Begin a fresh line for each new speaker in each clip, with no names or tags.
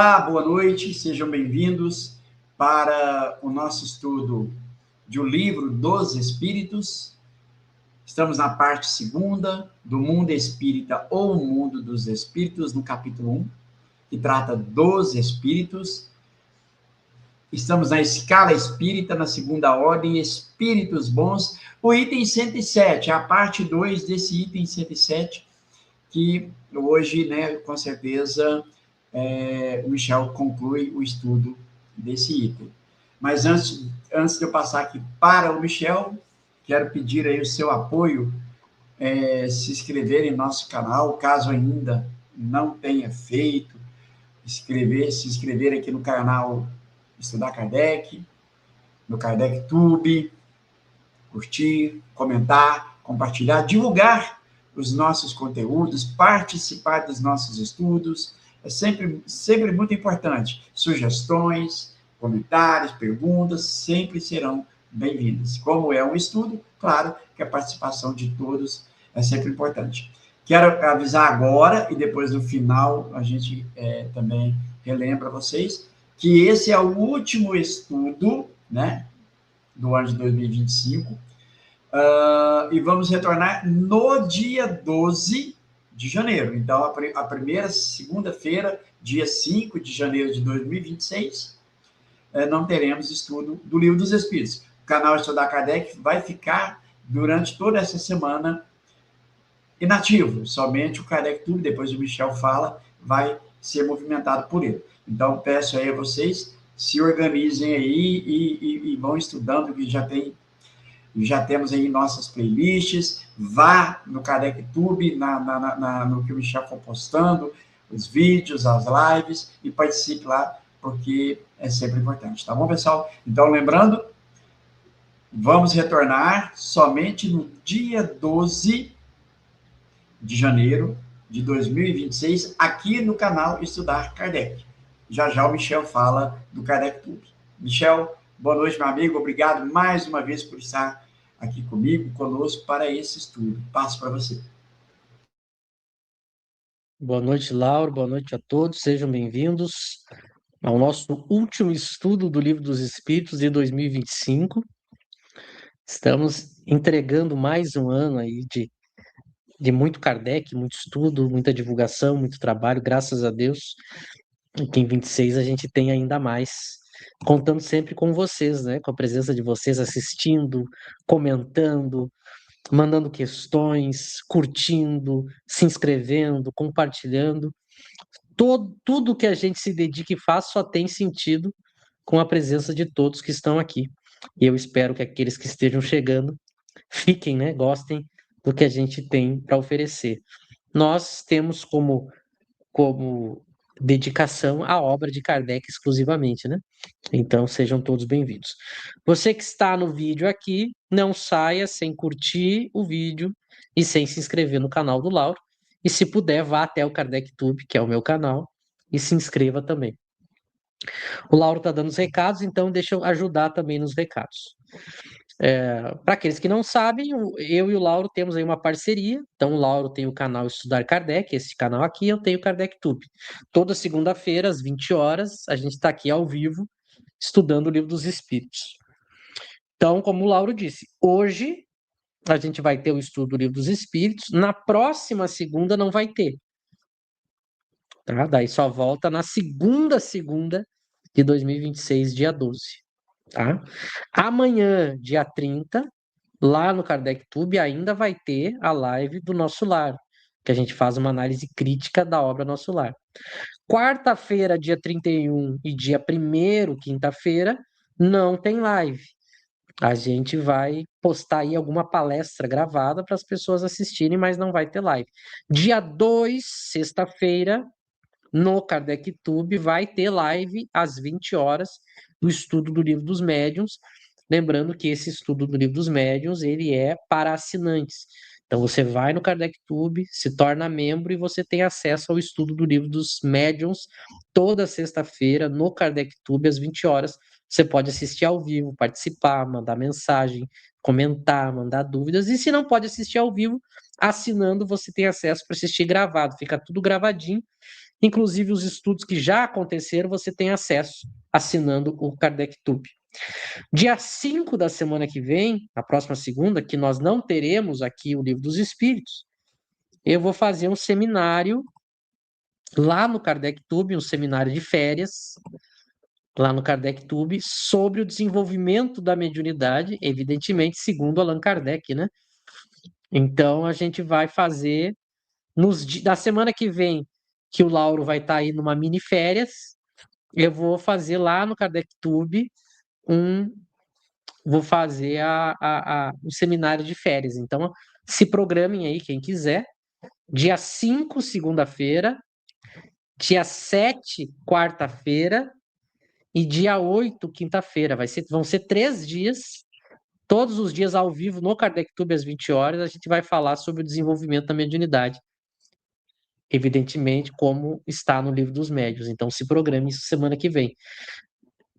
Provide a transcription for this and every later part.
Olá, boa noite, sejam bem-vindos para o nosso estudo de O Livro dos Espíritos. Estamos na parte segunda do Mundo Espírita ou o Mundo dos Espíritos, no capítulo 1, que trata dos espíritos. Estamos na escala espírita, na segunda ordem, espíritos bons. O item 107, a parte 2 desse item 107, que hoje, com certeza, o Michel conclui o estudo desse item. Mas antes de eu passar aqui para o Michel, quero pedir aí o seu apoio, se inscrever em nosso canal, caso ainda não tenha feito, se inscrever aqui no canal Estudar Kardec, no Kardec Tube, curtir, comentar, compartilhar, divulgar os nossos conteúdos, participar dos nossos estudos. É sempre muito importante. Sugestões, comentários, perguntas, sempre serão bem-vindas. Como é um estudo, claro que a participação de todos é sempre importante. Quero avisar agora, e depois no final a gente também relembra vocês, que esse é o último estudo, do ano de 2025, e vamos retornar no dia 12 de janeiro. Então, a primeira segunda-feira, dia 5 de janeiro de 2026, não teremos estudo do Livro dos Espíritos. O canal Estudar Kardec vai ficar, durante toda essa semana, inativo. Somente o Kardec Tube, depois o Michel fala, vai ser movimentado por ele. Então, peço aí a vocês, se organizem aí e vão estudando, que já temos aí nossas playlists. Vá no Kardec Tube, no que o Michel for postando, os vídeos, as lives, e participe lá, porque é sempre importante, tá bom, pessoal? Então, lembrando, vamos retornar somente no dia 12 de janeiro de 2026, aqui no canal Estudar Kardec. Já já o Michel fala do Kardec Tube. Michel, boa noite, meu amigo. Obrigado mais uma vez por estar aqui comigo, conosco, para esse estudo. Passo para você.
Boa noite, Lauro. Boa noite a todos. Sejam bem-vindos ao nosso último estudo do Livro dos Espíritos de 2025. Estamos entregando mais um ano aí de muito Kardec, muito estudo, muita divulgação, muito trabalho, graças a Deus. E que em 26 a gente tem ainda mais, contando sempre com vocês, com a presença de vocês assistindo, comentando, mandando questões, curtindo, se inscrevendo, compartilhando. Tudo que a gente se dedica e faz só tem sentido com a presença de todos que estão aqui. E eu espero que aqueles que estejam chegando fiquem, gostem do que a gente tem para oferecer. Nós temos como dedicação a obra de Kardec exclusivamente, Então sejam todos bem-vindos. Você que está no vídeo aqui, não saia sem curtir o vídeo e sem se inscrever no canal do Lauro. E se puder, vá até o Kardec Tube, que é o meu canal, e se inscreva também. O Lauro está dando os recados, então deixa eu ajudar também nos recados. Para aqueles que não sabem, eu e o Lauro temos aí uma parceria. Então, o Lauro tem o canal Estudar Kardec, esse canal aqui, eu tenho o Kardec Tube. Toda segunda-feira, às 20 horas, a gente está aqui ao vivo, estudando o Livro dos Espíritos. Então, como o Lauro disse, hoje a gente vai ter o estudo do Livro dos Espíritos, na próxima segunda não vai ter. Tá? Daí só volta na segunda de 2026, dia 12. Tá? Amanhã, dia 30, lá no Kardec Tube, ainda vai ter a live do Nosso Lar, que a gente faz uma análise crítica da obra Nosso Lar. Quarta-feira, dia 31 e dia 1º, quinta-feira, não tem live. A gente vai postar aí alguma palestra gravada para as pessoas assistirem, mas não vai ter live. Dia 2, sexta-feira, no Kardec Tube, vai ter live às 20 horas do estudo do Livro dos Médiuns. Lembrando que esse estudo do Livro dos Médiuns, ele é para assinantes. Então, você vai no Kardec Tube, se torna membro e você tem acesso ao estudo do Livro dos Médiuns toda sexta-feira no Kardec Tube, às 20 horas. Você pode assistir ao vivo, participar, mandar mensagem, comentar, mandar dúvidas. E se não pode assistir ao vivo, assinando, você tem acesso para assistir gravado. Fica tudo gravadinho. Inclusive, os estudos que já aconteceram, você tem acesso assinando o KardecTube. Dia 5 da semana que vem, na próxima segunda, que nós não teremos aqui o Livro dos Espíritos, eu vou fazer um seminário lá no KardecTube, um seminário de férias, lá no KardecTube, sobre o desenvolvimento da mediunidade, evidentemente, segundo Allan Kardec, né? Então, a gente vai fazer da semana que vem, que o Lauro vai estar aí numa mini férias, eu vou fazer lá no KardecTube vou fazer um seminário de férias. Então, se programem aí, quem quiser. Dia 5, segunda-feira, dia 7, quarta-feira, e dia 8, quinta-feira. Vão ser 3 dias, todos os dias ao vivo no KardecTube às 20 horas, a gente vai falar sobre o desenvolvimento da mediunidade. Evidentemente, como está no Livro dos Médiuns. Então, se programe isso semana que vem.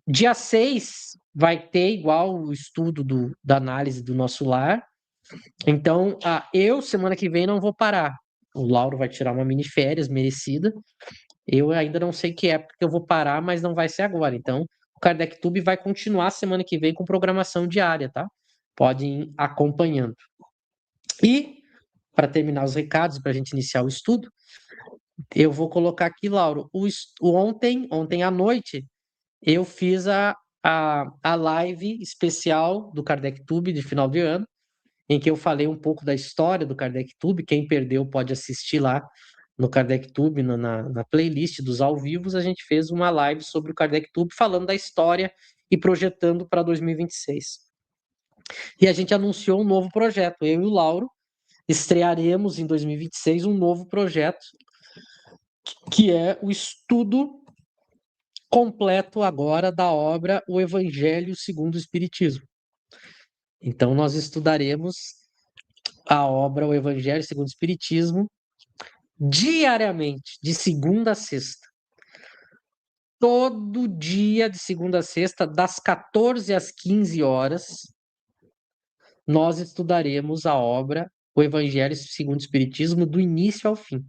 Dia 6 vai ter igual o estudo da análise do nosso lar. Então, eu, semana que vem, não vou parar. O Lauro vai tirar uma mini férias merecida. Eu ainda não sei que época que eu vou parar, mas não vai ser agora. Então, o KardecTube vai continuar semana que vem com programação diária, tá? Podem ir acompanhando. E, para terminar os recados, para a gente iniciar o estudo, eu vou colocar aqui, Lauro, ontem à noite, eu fiz a live especial do KardecTube de final de ano, em que eu falei um pouco da história do KardecTube. Quem perdeu pode assistir lá no KardecTube, na playlist dos ao vivos. A gente fez uma live sobre o KardecTube, falando da história e projetando para 2026. E a gente anunciou um novo projeto. Eu e o Lauro estrearemos em 2026 um novo projeto, que é o estudo completo agora da obra O Evangelho segundo o Espiritismo. Então, nós estudaremos a obra O Evangelho segundo o Espiritismo diariamente, de segunda a sexta. Todo dia, de segunda a sexta, das 14 às 15 horas, nós estudaremos a obra O Evangelho segundo o Espiritismo, do início ao fim.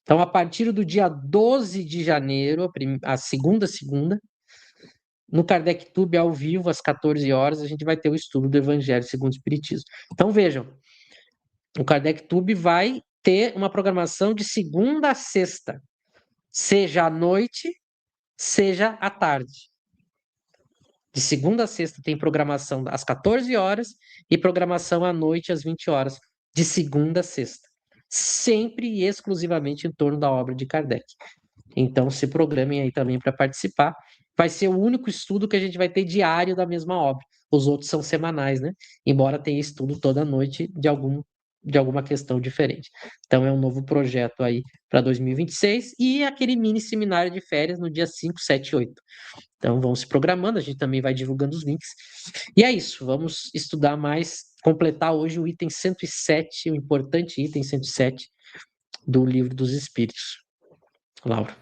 Então, a partir do dia 12 de janeiro, a segunda, no KardecTube, ao vivo, às 14 horas, a gente vai ter o estudo do Evangelho segundo o Espiritismo. Então, vejam, o KardecTube vai ter uma programação de segunda a sexta, seja à noite, seja à tarde. De segunda a sexta tem programação às 14 horas e programação à noite às 20 horas, de segunda a sexta. Sempre e exclusivamente em torno da obra de Kardec. Então, se programem aí também para participar. Vai ser o único estudo que a gente vai ter diário da mesma obra. Os outros são semanais, né? Embora tenha estudo toda noite de alguma questão diferente. Então, é um novo projeto aí para 2026 e aquele mini seminário de férias no dia 5, 7 e 8. Então, vão se programando, a gente também vai divulgando os links. E é isso, vamos estudar mais, completar hoje o item 107, o importante item 107 do Livro dos Espíritos. Laura.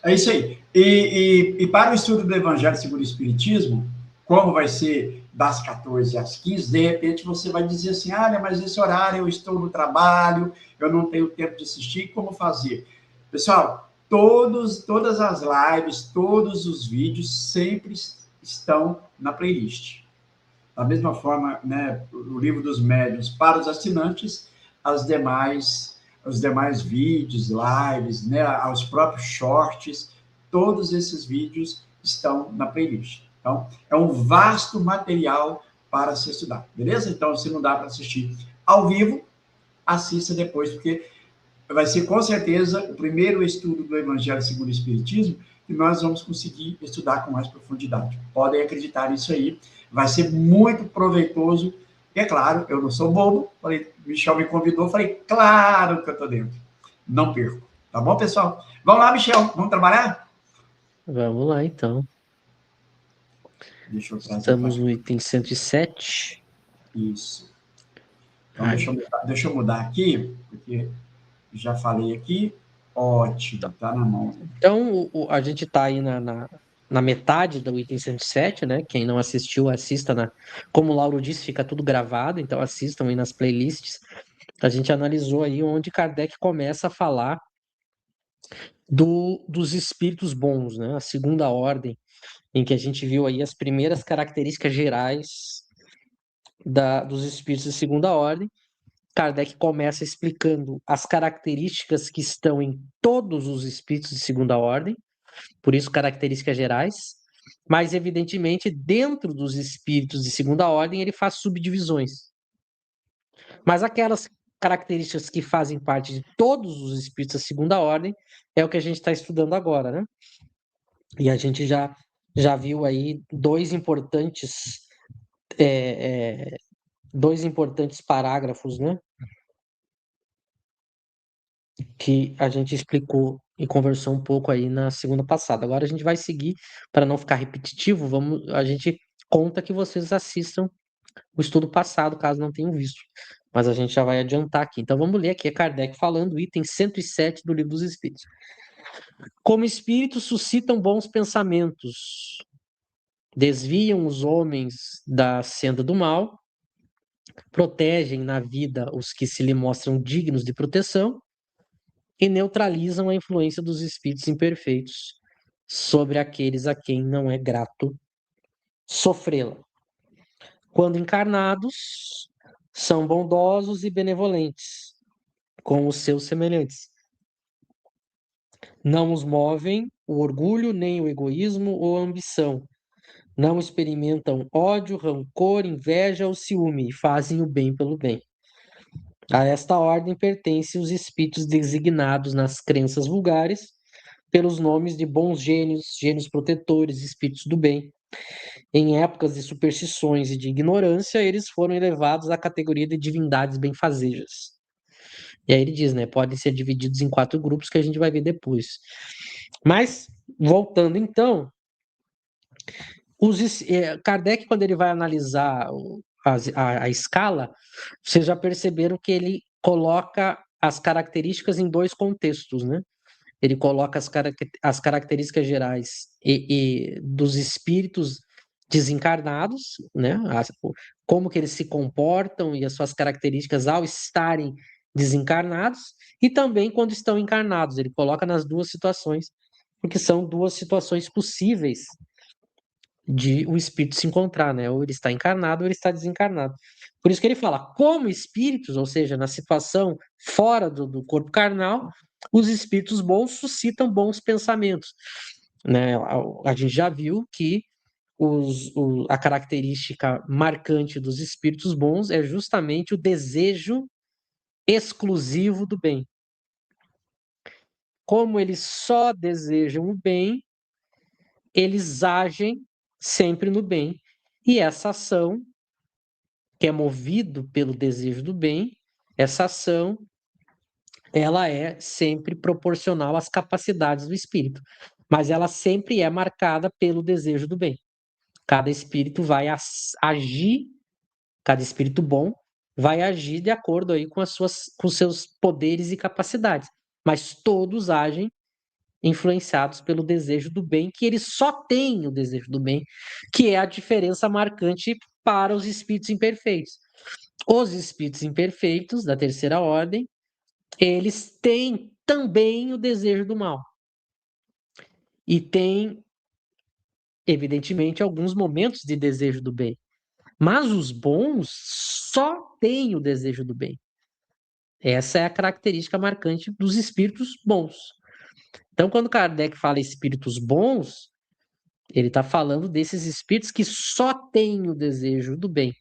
É isso aí. E para o estudo do Evangelho segundo o Espiritismo, como vai ser das 14 às 15, de repente você vai dizer assim, mas esse horário eu estou no trabalho, eu não tenho tempo de assistir, como fazer? Pessoal, todas as lives, todos os vídeos sempre estão na playlist. Da mesma forma, né, o Livro dos Médiuns para os assinantes, os demais vídeos, lives, né, os próprios shorts, todos esses vídeos estão na playlist. Então, é um vasto material para se estudar, beleza? Então, se não dá para assistir ao vivo, assista depois, porque vai ser, com certeza, o primeiro estudo do Evangelho segundo o Espiritismo que nós vamos conseguir estudar com mais profundidade. Podem acreditar nisso aí. Vai ser muito proveitoso. E, é claro, eu não sou bobo. Michel me convidou, falei, claro que eu estou dentro. Não perco. Tá bom, pessoal? Vamos lá, Michel. Vamos trabalhar?
Vamos lá, então.
Deixa eu trazer.
Estamos no item 107.
Isso. Então, deixa eu mudar aqui, porque já falei aqui. Ótimo, tá na mão.
Então, a gente está aí na metade do item 107, né? Quem não assistiu, assista. Como o Lauro disse, fica tudo gravado, então assistam aí nas playlists. A gente analisou aí onde Kardec começa a falar dos espíritos bons, né? A segunda ordem, em que a gente viu aí as primeiras características gerais dos espíritos de segunda ordem. Kardec começa explicando as características que estão em todos os espíritos de segunda ordem, por isso características gerais, mas evidentemente dentro dos espíritos de segunda ordem ele faz subdivisões. Mas aquelas características que fazem parte de todos os espíritos da segunda ordem é o que a gente está estudando agora, né? E a gente já viu aí dois importantes parágrafos, né? Que a gente explicou e conversou um pouco aí na segunda passada. Agora a gente vai seguir, para não ficar repetitivo, a gente conta que vocês assistam o estudo passado, caso não tenham visto. Mas a gente já vai adiantar aqui. Então vamos ler aqui, é Kardec falando, item 107 do Livro dos Espíritos. Como espíritos suscitam bons pensamentos, desviam os homens da senda do mal, protegem na vida os que se lhe mostram dignos de proteção e neutralizam a influência dos espíritos imperfeitos sobre aqueles a quem não é grato sofrê-la. Quando encarnados, são bondosos e benevolentes com os seus semelhantes. Não os movem o orgulho, nem o egoísmo ou a ambição. Não experimentam ódio, rancor, inveja ou ciúme e fazem o bem pelo bem. A esta ordem pertencem os espíritos designados nas crenças vulgares pelos nomes de bons gênios, gênios protetores, espíritos do bem. Em épocas de superstições e de ignorância, eles foram elevados à categoria de divindades benfazejas. E aí ele diz, né, podem ser divididos em 4 grupos que a gente vai ver depois. Mas, voltando então, Kardec, quando ele vai analisar a escala, vocês já perceberam que ele coloca as características em 2 contextos, né? Ele coloca as características gerais dos espíritos desencarnados, né? Como que eles se comportam e as suas características ao estarem desencarnados, e também quando estão encarnados. Ele coloca nas 2 situações, porque são 2 situações possíveis de o espírito se encontrar, né? Ou ele está encarnado ou ele está desencarnado. Por isso que ele fala, como espíritos, ou seja, na situação fora do corpo carnal, os espíritos bons suscitam bons pensamentos, né? A gente já viu que a característica marcante dos espíritos bons é justamente o desejo exclusivo do bem. Como eles só desejam o bem, eles agem sempre no bem. E essa ação, que é movido pelo desejo do bem, essa ação, ela é sempre proporcional às capacidades do espírito, mas ela sempre é marcada pelo desejo do bem. Cada espírito vai agir, cada espírito bom vai agir de acordo aí com seus poderes e capacidades, mas todos agem influenciados pelo desejo do bem, que eles só têm o desejo do bem, que é a diferença marcante para os espíritos imperfeitos. Os espíritos imperfeitos da terceira ordem, eles têm também o desejo do mal. E têm, evidentemente, alguns momentos de desejo do bem. Mas os bons só têm o desejo do bem. Essa é a característica marcante dos espíritos bons. Então, quando Kardec fala espíritos bons, ele está falando desses espíritos que só têm o desejo do bem.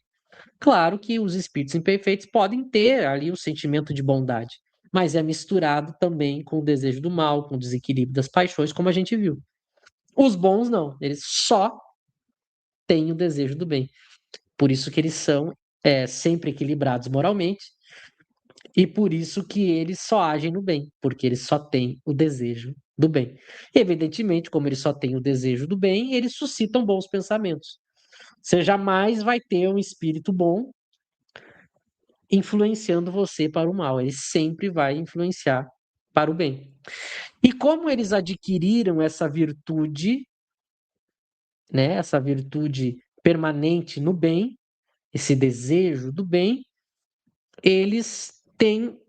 Claro que os espíritos imperfeitos podem ter ali o sentimento de bondade, mas é misturado também com o desejo do mal, com o desequilíbrio das paixões, como a gente viu. Os bons não, eles só têm o desejo do bem. Por isso que eles são sempre equilibrados moralmente e por isso que eles só agem no bem, porque eles só têm o desejo do bem. Evidentemente, como eles só têm o desejo do bem, eles suscitam bons pensamentos. Você jamais vai ter um espírito bom influenciando você para o mal. Ele sempre vai influenciar para o bem. E como eles adquiriram essa virtude, né, essa virtude permanente no bem, esse desejo do bem, eles têm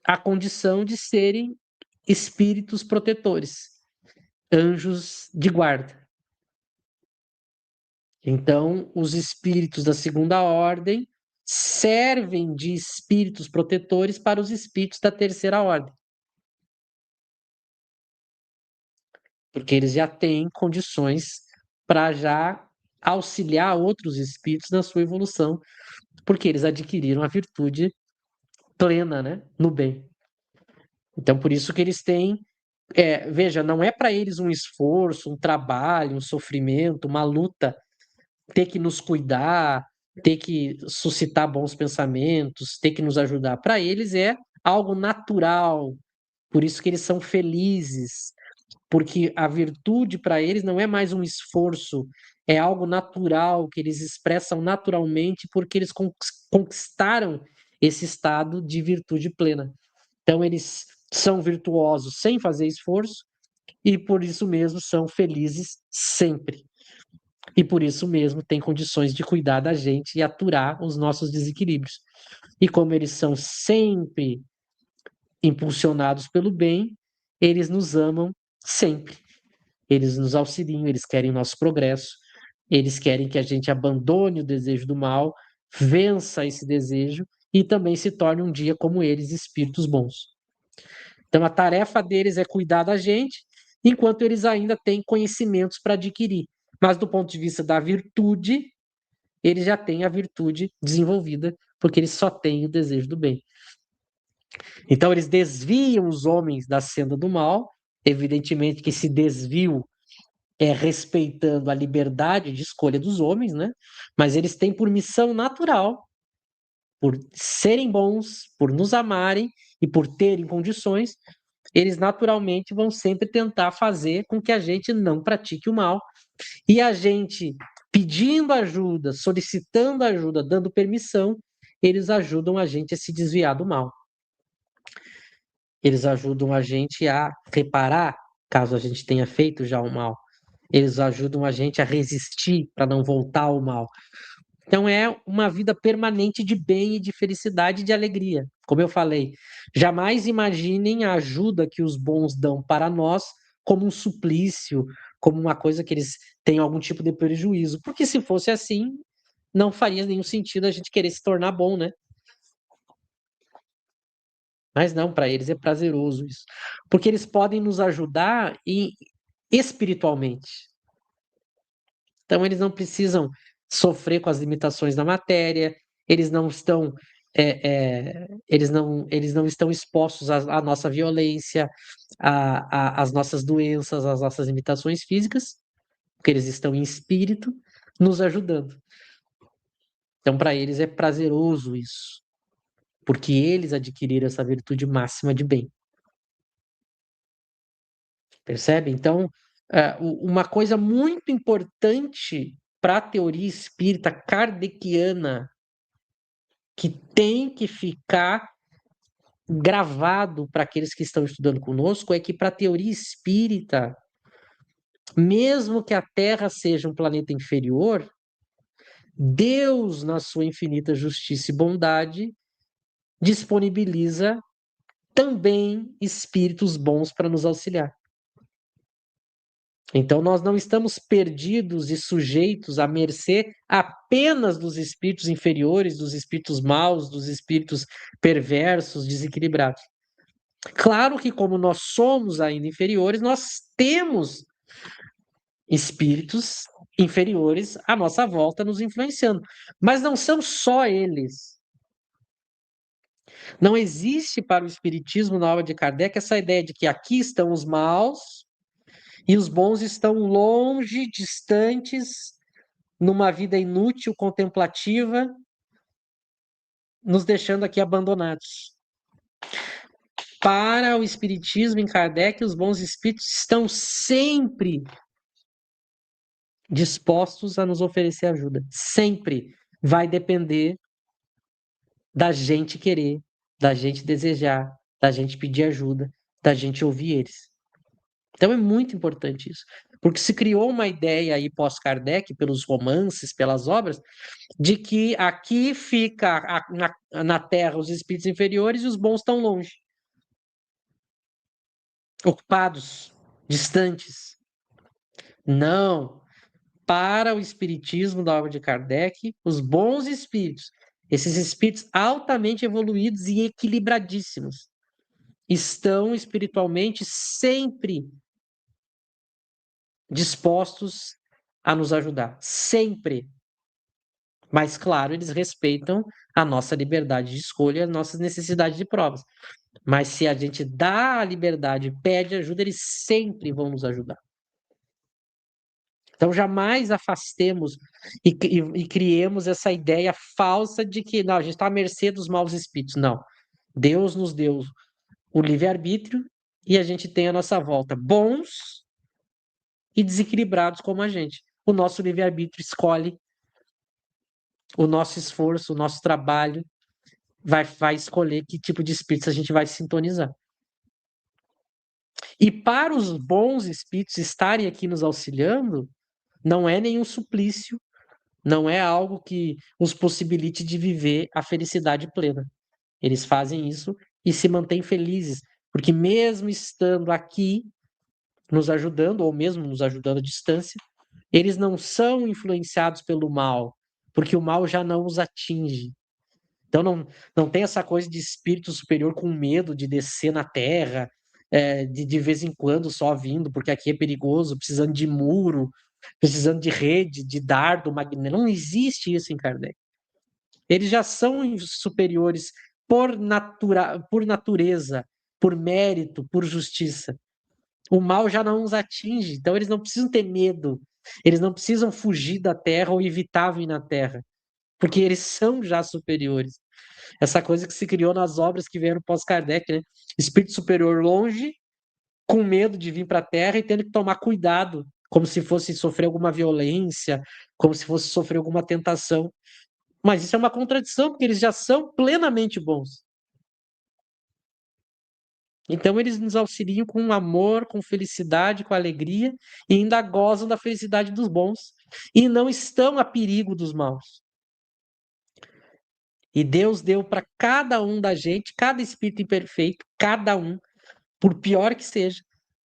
a condição de serem espíritos protetores, anjos de guarda. Então, os espíritos da segunda ordem servem de espíritos protetores para os espíritos da terceira ordem. Porque eles já têm condições para já auxiliar outros espíritos na sua evolução, porque eles adquiriram a virtude plena, né, no bem. Então, por isso que eles têm, veja, não é para eles um esforço, um trabalho, um sofrimento, uma luta, ter que nos cuidar, ter que suscitar bons pensamentos, ter que nos ajudar. Para eles é algo natural, por isso que eles são felizes, porque a virtude para eles não é mais um esforço, é algo natural, que eles expressam naturalmente, porque eles conquistaram esse estado de virtude plena. Então, eles são virtuosos sem fazer esforço e, por isso mesmo, são felizes sempre. E, por isso mesmo, têm condições de cuidar da gente e aturar os nossos desequilíbrios. E, como eles são sempre impulsionados pelo bem, eles nos amam sempre. Eles nos auxiliam, eles querem o nosso progresso, eles querem que a gente abandone o desejo do mal, vença esse desejo e também se torne um dia como eles, espíritos bons. Então a tarefa deles é cuidar da gente, enquanto eles ainda têm conhecimentos para adquirir. Mas do ponto de vista da virtude, eles já têm a virtude desenvolvida, porque eles só têm o desejo do bem. Então eles desviam os homens da senda do mal, evidentemente que esse desvio é respeitando a liberdade de escolha dos homens, né? Mas eles têm por missão natural, por serem bons, por nos amarem e por terem condições, eles naturalmente vão sempre tentar fazer com que a gente não pratique o mal. E a gente, pedindo ajuda, solicitando ajuda, dando permissão, eles ajudam a gente a se desviar do mal. Eles ajudam a gente a reparar, caso a gente tenha feito já o mal. Eles ajudam a gente a resistir para não voltar ao mal. Então é uma vida permanente de bem e de felicidade e de alegria. Como eu falei, jamais imaginem a ajuda que os bons dão para nós como um suplício, como uma coisa que eles têm algum tipo de prejuízo. Porque se fosse assim, não faria nenhum sentido a gente querer se tornar bom, né? Mas não, para eles é prazeroso isso. Porque eles podem nos ajudar espiritualmente. Então, eles não precisam sofrer com as limitações da matéria, eles não estão, eles não estão expostos à nossa violência, às nossas doenças, às nossas limitações físicas, porque eles estão em espírito nos ajudando. Então, para eles é prazeroso isso, porque eles adquiriram essa virtude máxima de bem. Percebe? Então, uma coisa muito importante para a teoria espírita kardeciana, que tem que ficar gravado para aqueles que estão estudando conosco, é que para a teoria espírita, mesmo que a Terra seja um planeta inferior, Deus, na sua infinita justiça e bondade, disponibiliza também espíritos bons para nos auxiliar. Então, nós não estamos perdidos e sujeitos à mercê apenas dos espíritos inferiores, dos espíritos maus, dos espíritos perversos, desequilibrados. Claro que, como nós somos ainda inferiores, nós temos espíritos inferiores à nossa volta nos influenciando. Mas não são só eles. Não existe para o Espiritismo, na obra de Kardec, essa ideia de que aqui estão os maus e os bons estão longe, distantes, numa vida inútil, contemplativa, nos deixando aqui abandonados. Para o Espiritismo em Kardec, os bons espíritos estão sempre dispostos a nos oferecer ajuda. Sempre vai depender da gente querer, da gente desejar, da gente pedir ajuda, da gente ouvir eles. Então é muito importante isso. Porque se criou uma ideia aí pós-Kardec, pelos romances, pelas obras, de que aqui fica na Terra os espíritos inferiores e os bons estão longe. ocupados, distantes. Não. Para o espiritismo da obra de Kardec, os bons espíritos, esses espíritos altamente evoluídos e equilibradíssimos, estão espiritualmente sempre dispostos a nos ajudar. Sempre. Mas, claro, eles respeitam a nossa liberdade de escolha, as nossas necessidades de provas. Mas se a gente dá a liberdade, pede ajuda, eles sempre vão nos ajudar. Então, jamais afastemos e criemos essa ideia falsa de que não, a gente está à mercê dos maus espíritos. Não. Deus nos deu o livre-arbítrio e a gente tem à nossa volta bons e desequilibrados como a gente. O nosso livre-arbítrio escolhe o nosso esforço, o nosso trabalho, vai escolher que tipo de espíritos a gente vai sintonizar. E para os bons espíritos estarem aqui nos auxiliando, não é nenhum suplício, não é algo que os possibilite de viver a felicidade plena. Eles fazem isso e se mantêm felizes, porque mesmo estando aqui nos ajudando, ou mesmo nos ajudando à distância, eles não são influenciados pelo mal, porque o mal já não os atinge. Então não tem essa coisa de espírito superior com medo de descer na terra, de vez em quando só vindo, porque aqui é perigoso, precisando de muro, precisando de rede, de dardo magnético. Não existe isso em Kardec. Eles já são superiores por natureza, por mérito, por justiça. O mal já não os atinge, então eles não precisam ter medo, eles não precisam fugir da terra ou evitar vir na terra, porque eles são já superiores. Essa coisa que se criou nas obras que vieram pós-Kardec, né? Espírito superior longe, com medo de vir para a Terra e tendo que tomar cuidado, como se fosse sofrer alguma violência, como se fosse sofrer alguma tentação. Mas isso é uma contradição, porque eles já são plenamente bons. Então eles nos auxiliam com amor, com felicidade, com alegria, e ainda gozam da felicidade dos bons. E não estão a perigo dos maus. E Deus deu para cada um da gente, cada espírito imperfeito, cada um, por pior que seja,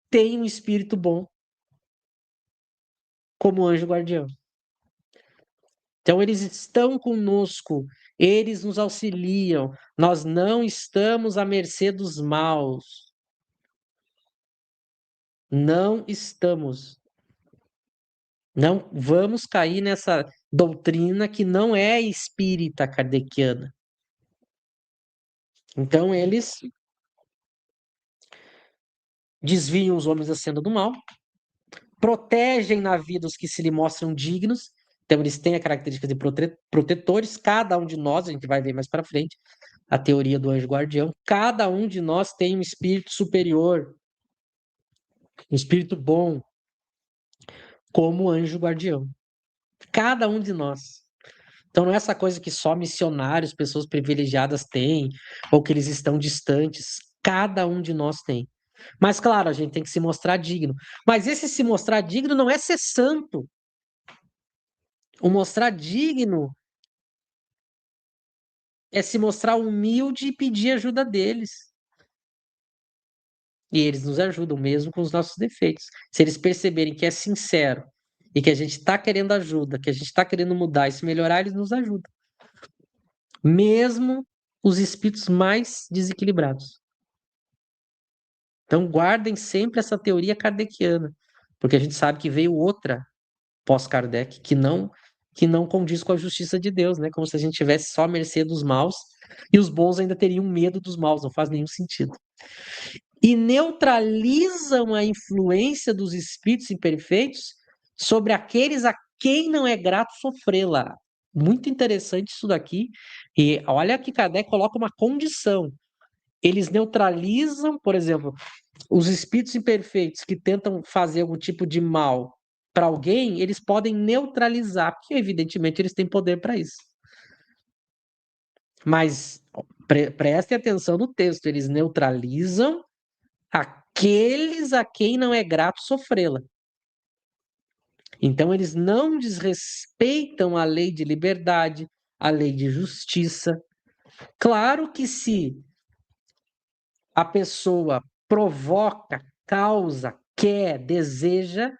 tem um espírito bom como anjo guardião. Então eles estão conosco, eles nos auxiliam. Nós não estamos à mercê dos maus. Não estamos. Não vamos cair nessa doutrina que não é espírita kardeciana. Então eles desviam os homens da senda do mal, protegem na vida os que se lhe mostram dignos. Então eles têm a característica de protetores, cada um de nós, a gente vai ver mais para frente, a teoria do anjo guardião, cada um de nós tem um espírito superior, um espírito bom, como anjo guardião. Cada um de nós. Então não é essa coisa que só missionários, pessoas privilegiadas têm, ou que eles estão distantes. Cada um de nós tem. Mas claro, a gente tem que se mostrar digno. Mas esse se mostrar digno não é ser santo. O mostrar digno é se mostrar humilde e pedir ajuda deles. E eles nos ajudam, mesmo com os nossos defeitos. Se eles perceberem que é sincero e que a gente está querendo ajuda, que a gente está querendo mudar e se melhorar, eles nos ajudam. Mesmo os espíritos mais desequilibrados. Então, guardem sempre essa teoria kardeciana, porque a gente sabe que veio outra pós-Kardec que não condiz com a justiça de Deus, né? Como se a gente tivesse só a mercê dos maus e os bons ainda teriam medo dos maus, não faz nenhum sentido. E neutralizam a influência dos espíritos imperfeitos sobre aqueles a quem não é grato sofrê-la. Muito interessante isso daqui. E olha que Kardec coloca uma condição. Eles neutralizam, por exemplo, os espíritos imperfeitos que tentam fazer algum tipo de mal para alguém, eles podem neutralizar, porque evidentemente eles têm poder para isso. Mas prestem atenção no texto, eles neutralizam aqueles a quem não é grato sofrê-la. Então eles não desrespeitam a lei de liberdade, a lei de justiça. Claro que se a pessoa provoca causa, quer, deseja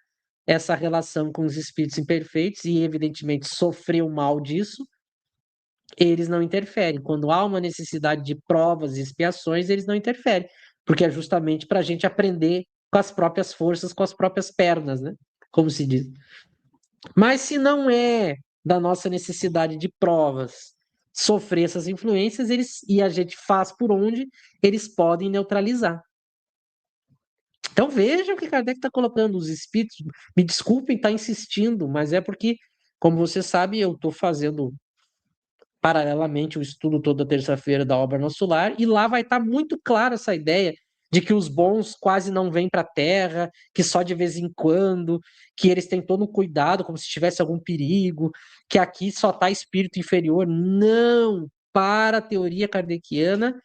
essa relação com os espíritos imperfeitos e, evidentemente, sofreu mal disso, eles não interferem. Quando há uma necessidade de provas e expiações, eles não interferem, porque é justamente para a gente aprender com as próprias forças, com as próprias pernas, né? Como se diz. Mas se não é da nossa necessidade de provas sofrer essas influências, e a gente faz por onde, eles podem neutralizar. Então vejam que Kardec está colocando os espíritos. Me desculpem estar insistindo, mas é porque, como você sabe, eu estou fazendo paralelamente o estudo toda terça-feira da obra Nosso Lar, e lá vai estar muito clara essa ideia de que os bons quase não vêm para a Terra, que só de vez em quando, que eles têm todo um cuidado, como se tivesse algum perigo, que aqui só está espírito inferior. Não! Para a teoria kardeciana,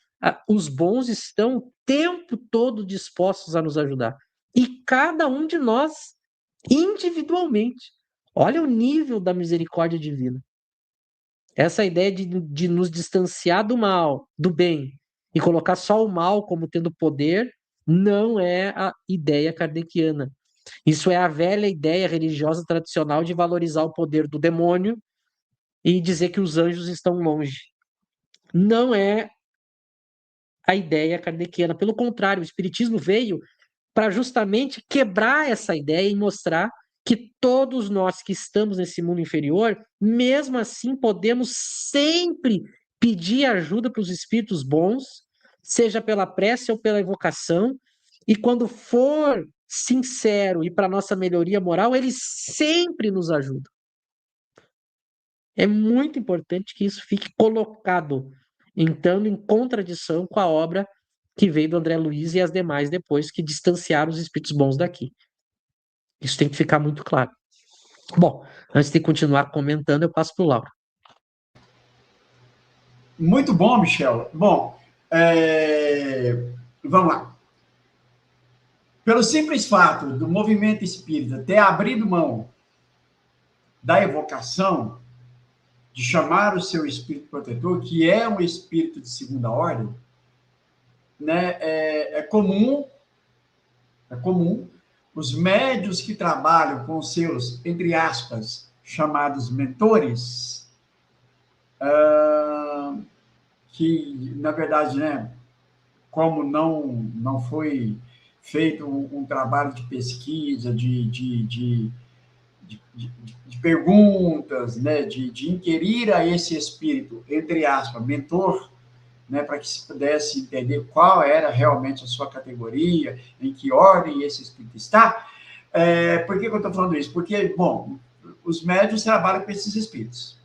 os bons estão o tempo todo dispostos a nos ajudar. E cada um de nós, individualmente. Olha o nível da misericórdia divina. Essa ideia de nos distanciar do mal, do bem, e colocar só o mal como tendo poder, não é a ideia kardeciana. Isso é a velha ideia religiosa tradicional de valorizar o poder do demônio e dizer que os anjos estão longe. Não é a ideia kardeciana. Pelo contrário, o Espiritismo veio para justamente quebrar essa ideia e mostrar que todos nós que estamos nesse mundo inferior, mesmo assim, podemos sempre pedir ajuda para os espíritos bons, seja pela prece ou pela evocação, e quando for sincero e para nossa melhoria moral, eles sempre nos ajudam. É muito importante que isso fique colocado, entrando em contradição com a obra que veio do André Luiz e as demais depois, que distanciaram os espíritos bons daqui. Isso tem que ficar muito claro. Bom, antes de continuar comentando, eu passo para o Lauro.
Muito bom, Michel. Bom, vamos lá. Pelo simples fato do movimento espírita ter abrido mão da evocação, de chamar o seu espírito protetor, que é um espírito de segunda ordem, né, é comum os médios que trabalham com seus, entre aspas, chamados mentores, que, na verdade, né, como não foi feito um trabalho de pesquisa, de perguntas, né, de inquirir a esse espírito, entre aspas, mentor, né, para que se pudesse entender qual era realmente a sua categoria, em que ordem esse espírito está. Por que eu estou falando isso? Porque, bom, os médios trabalham com esses espíritos.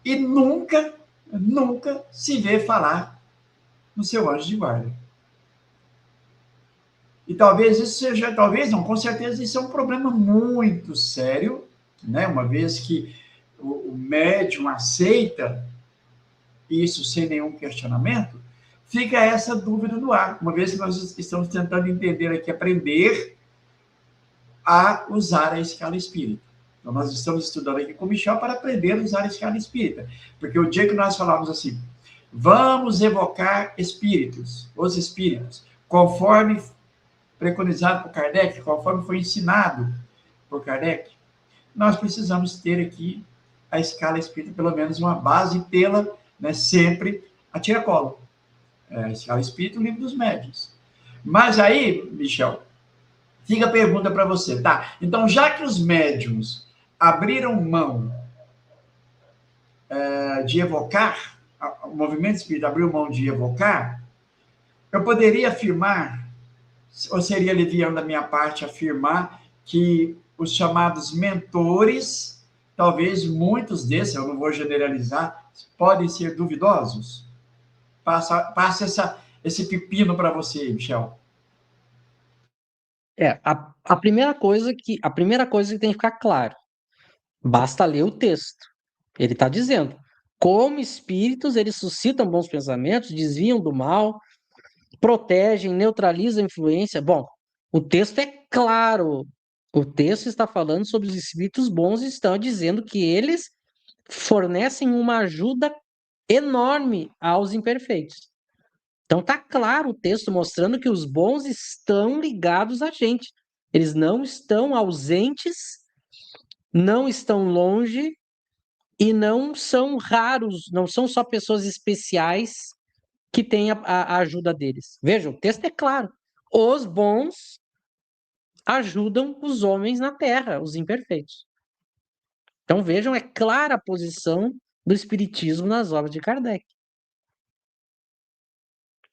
E nunca se vê falar no seu anjo de guarda. E talvez isso seja, talvez não, com certeza isso é um problema muito sério, né? Uma vez que o médium aceita isso sem nenhum questionamento, fica essa dúvida no ar, uma vez que nós estamos tentando entender aqui, aprender a usar a escala espírita. Então, nós estamos estudando aqui com o Michel para aprender a usar a escala espírita, porque o dia que nós falamos assim, vamos evocar espíritos, os espíritos, conforme preconizado por Kardec, conforme foi ensinado por Kardec, nós precisamos ter aqui a escala espírita, pelo menos uma base, e tê-la, né, sempre a tiracolo. A escala espírita, o livro dos médiuns. Mas aí, Michel, fica a pergunta para você, tá? Então, já que os médiuns abriram mão de evocar, o movimento espírita abriu mão de evocar, eu poderia afirmar, ou seria leviano da minha parte afirmar, que os chamados mentores, talvez muitos desses, eu não vou generalizar, podem ser duvidosos? Passa esse pepino para você, Michel.
A primeira coisa que tem que ficar claro, basta ler o texto. Ele está dizendo, como espíritos, eles suscitam bons pensamentos, desviam do mal, protegem, neutralizam a influência. Bom, o texto é claro. O texto está falando sobre os espíritos bons e estão dizendo que eles fornecem uma ajuda enorme aos imperfeitos. Então tá claro o texto mostrando que os bons estão ligados a gente. Eles não estão ausentes, não estão longe e não são raros, não são só pessoas especiais que têm a ajuda deles. Veja, o texto é claro. Os bons ajudam os homens na terra, os imperfeitos. Então vejam, é clara a posição do Espiritismo nas obras de Kardec.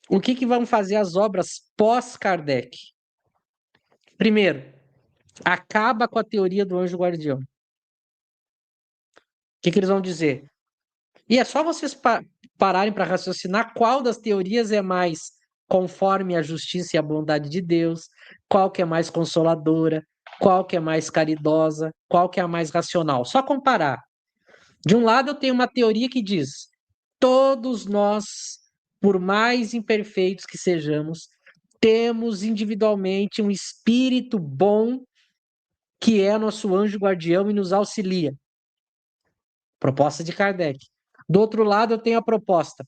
O que vão fazer as obras pós-Kardec? Primeiro, acaba com a teoria do anjo guardião. O que eles vão dizer? E é só vocês pararem para raciocinar qual das teorias é mais conforme a justiça e a bondade de Deus, qual que é mais consoladora, qual que é mais caridosa, qual que é a mais racional. Só comparar. De um lado, eu tenho uma teoria que diz: todos nós, por mais imperfeitos que sejamos, temos individualmente um espírito bom que é nosso anjo guardião e nos auxilia. Proposta de Kardec. Do outro lado, eu tenho a proposta: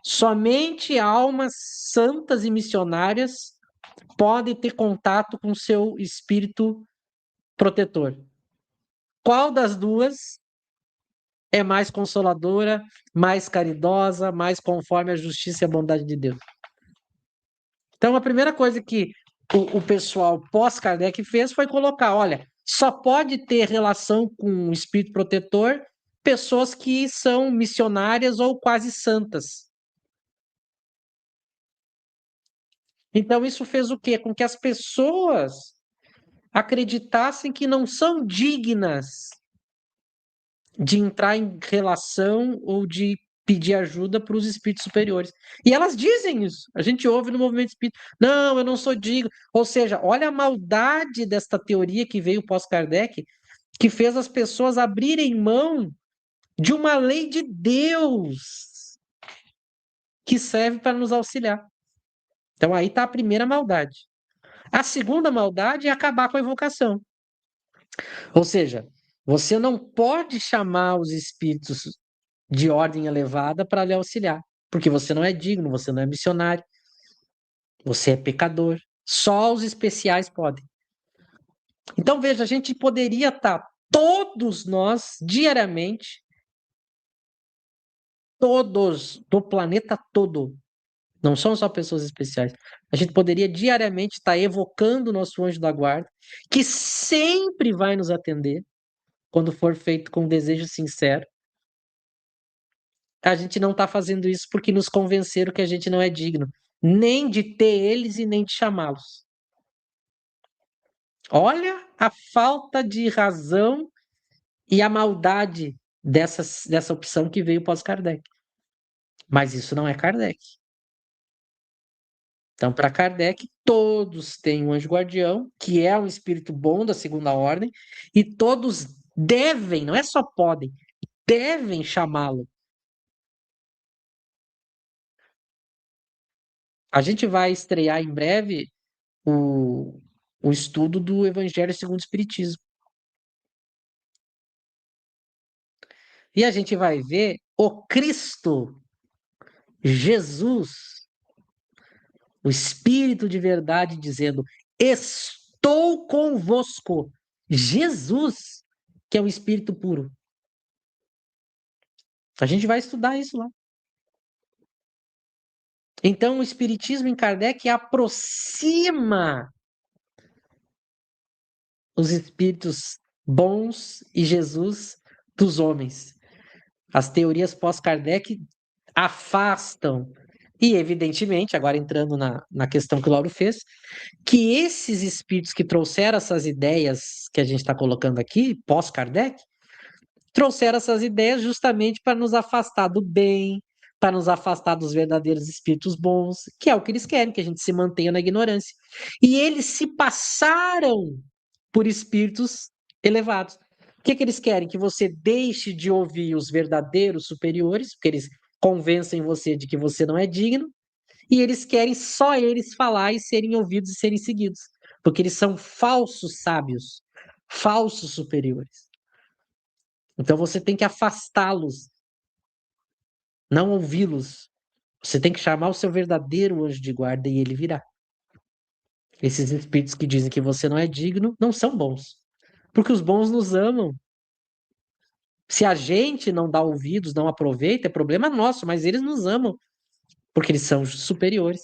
somente almas santas e missionárias podem ter contato com seu espírito protetor. Qual das duas é mais consoladora, mais caridosa, mais conforme a justiça e a bondade de Deus? Então, a primeira coisa que o pessoal pós-Kardec fez foi colocar: olha, só pode ter relação com o espírito protetor pessoas que são missionárias ou quase santas. Então, isso fez o quê? Com que as pessoas acreditassem que não são dignas de entrar em relação ou de pedir ajuda para os espíritos superiores. E elas dizem isso. A gente ouve no movimento espírita: não, eu não sou digno. Ou seja, olha a maldade desta teoria que veio pós-Kardec, que fez as pessoas abrirem mão de uma lei de Deus que serve para nos auxiliar. Então aí está a primeira maldade. A segunda maldade é acabar com a evocação. Ou seja, você não pode chamar os espíritos de ordem elevada para lhe auxiliar, porque você não é digno, você não é missionário, você é pecador. Só os especiais podem. Então veja, a gente poderia estar todos nós diariamente, todos do planeta todo, não são só pessoas especiais. A gente poderia diariamente estar evocando o nosso anjo da guarda, que sempre vai nos atender quando for feito com um desejo sincero. A gente não está fazendo isso porque nos convenceram que a gente não é digno, nem de ter eles e nem de chamá-los. Olha a falta de razão e a maldade dessa opção que veio pós-Kardec. Mas isso não é Kardec. Então, para Kardec, todos têm um anjo guardião, que é um espírito bom da segunda ordem, e todos devem, não é só podem, devem chamá-lo. A gente vai estrear em breve o, o estudo do Evangelho segundo o Espiritismo. E a gente vai ver o Cristo, Jesus, o Espírito de verdade, dizendo: estou convosco. Jesus, que é o Espírito puro. A gente vai estudar isso lá. Então, o Espiritismo em Kardec aproxima os espíritos bons e Jesus dos homens. As teorias pós-Kardec afastam. E, evidentemente, agora entrando na questão que o Lauro fez, que esses espíritos que trouxeram essas ideias que a gente está colocando aqui, pós-Kardec, trouxeram essas ideias justamente para nos afastar do bem, para nos afastar dos verdadeiros espíritos bons, que é o que eles querem, que a gente se mantenha na ignorância. E eles se passaram por espíritos elevados. O que eles querem? Que você deixe de ouvir os verdadeiros superiores, porque eles convencem você de que você não é digno, e eles querem só eles falar e serem ouvidos e serem seguidos, porque eles são falsos sábios, falsos superiores. Então você tem que afastá-los, não ouvi-los. Você tem que chamar o seu verdadeiro anjo de guarda e ele virá. Esses espíritos que dizem que você não é digno não são bons, porque os bons nos amam. Se a gente não dá ouvidos, não aproveita, é problema nosso, mas eles nos amam, porque eles são superiores.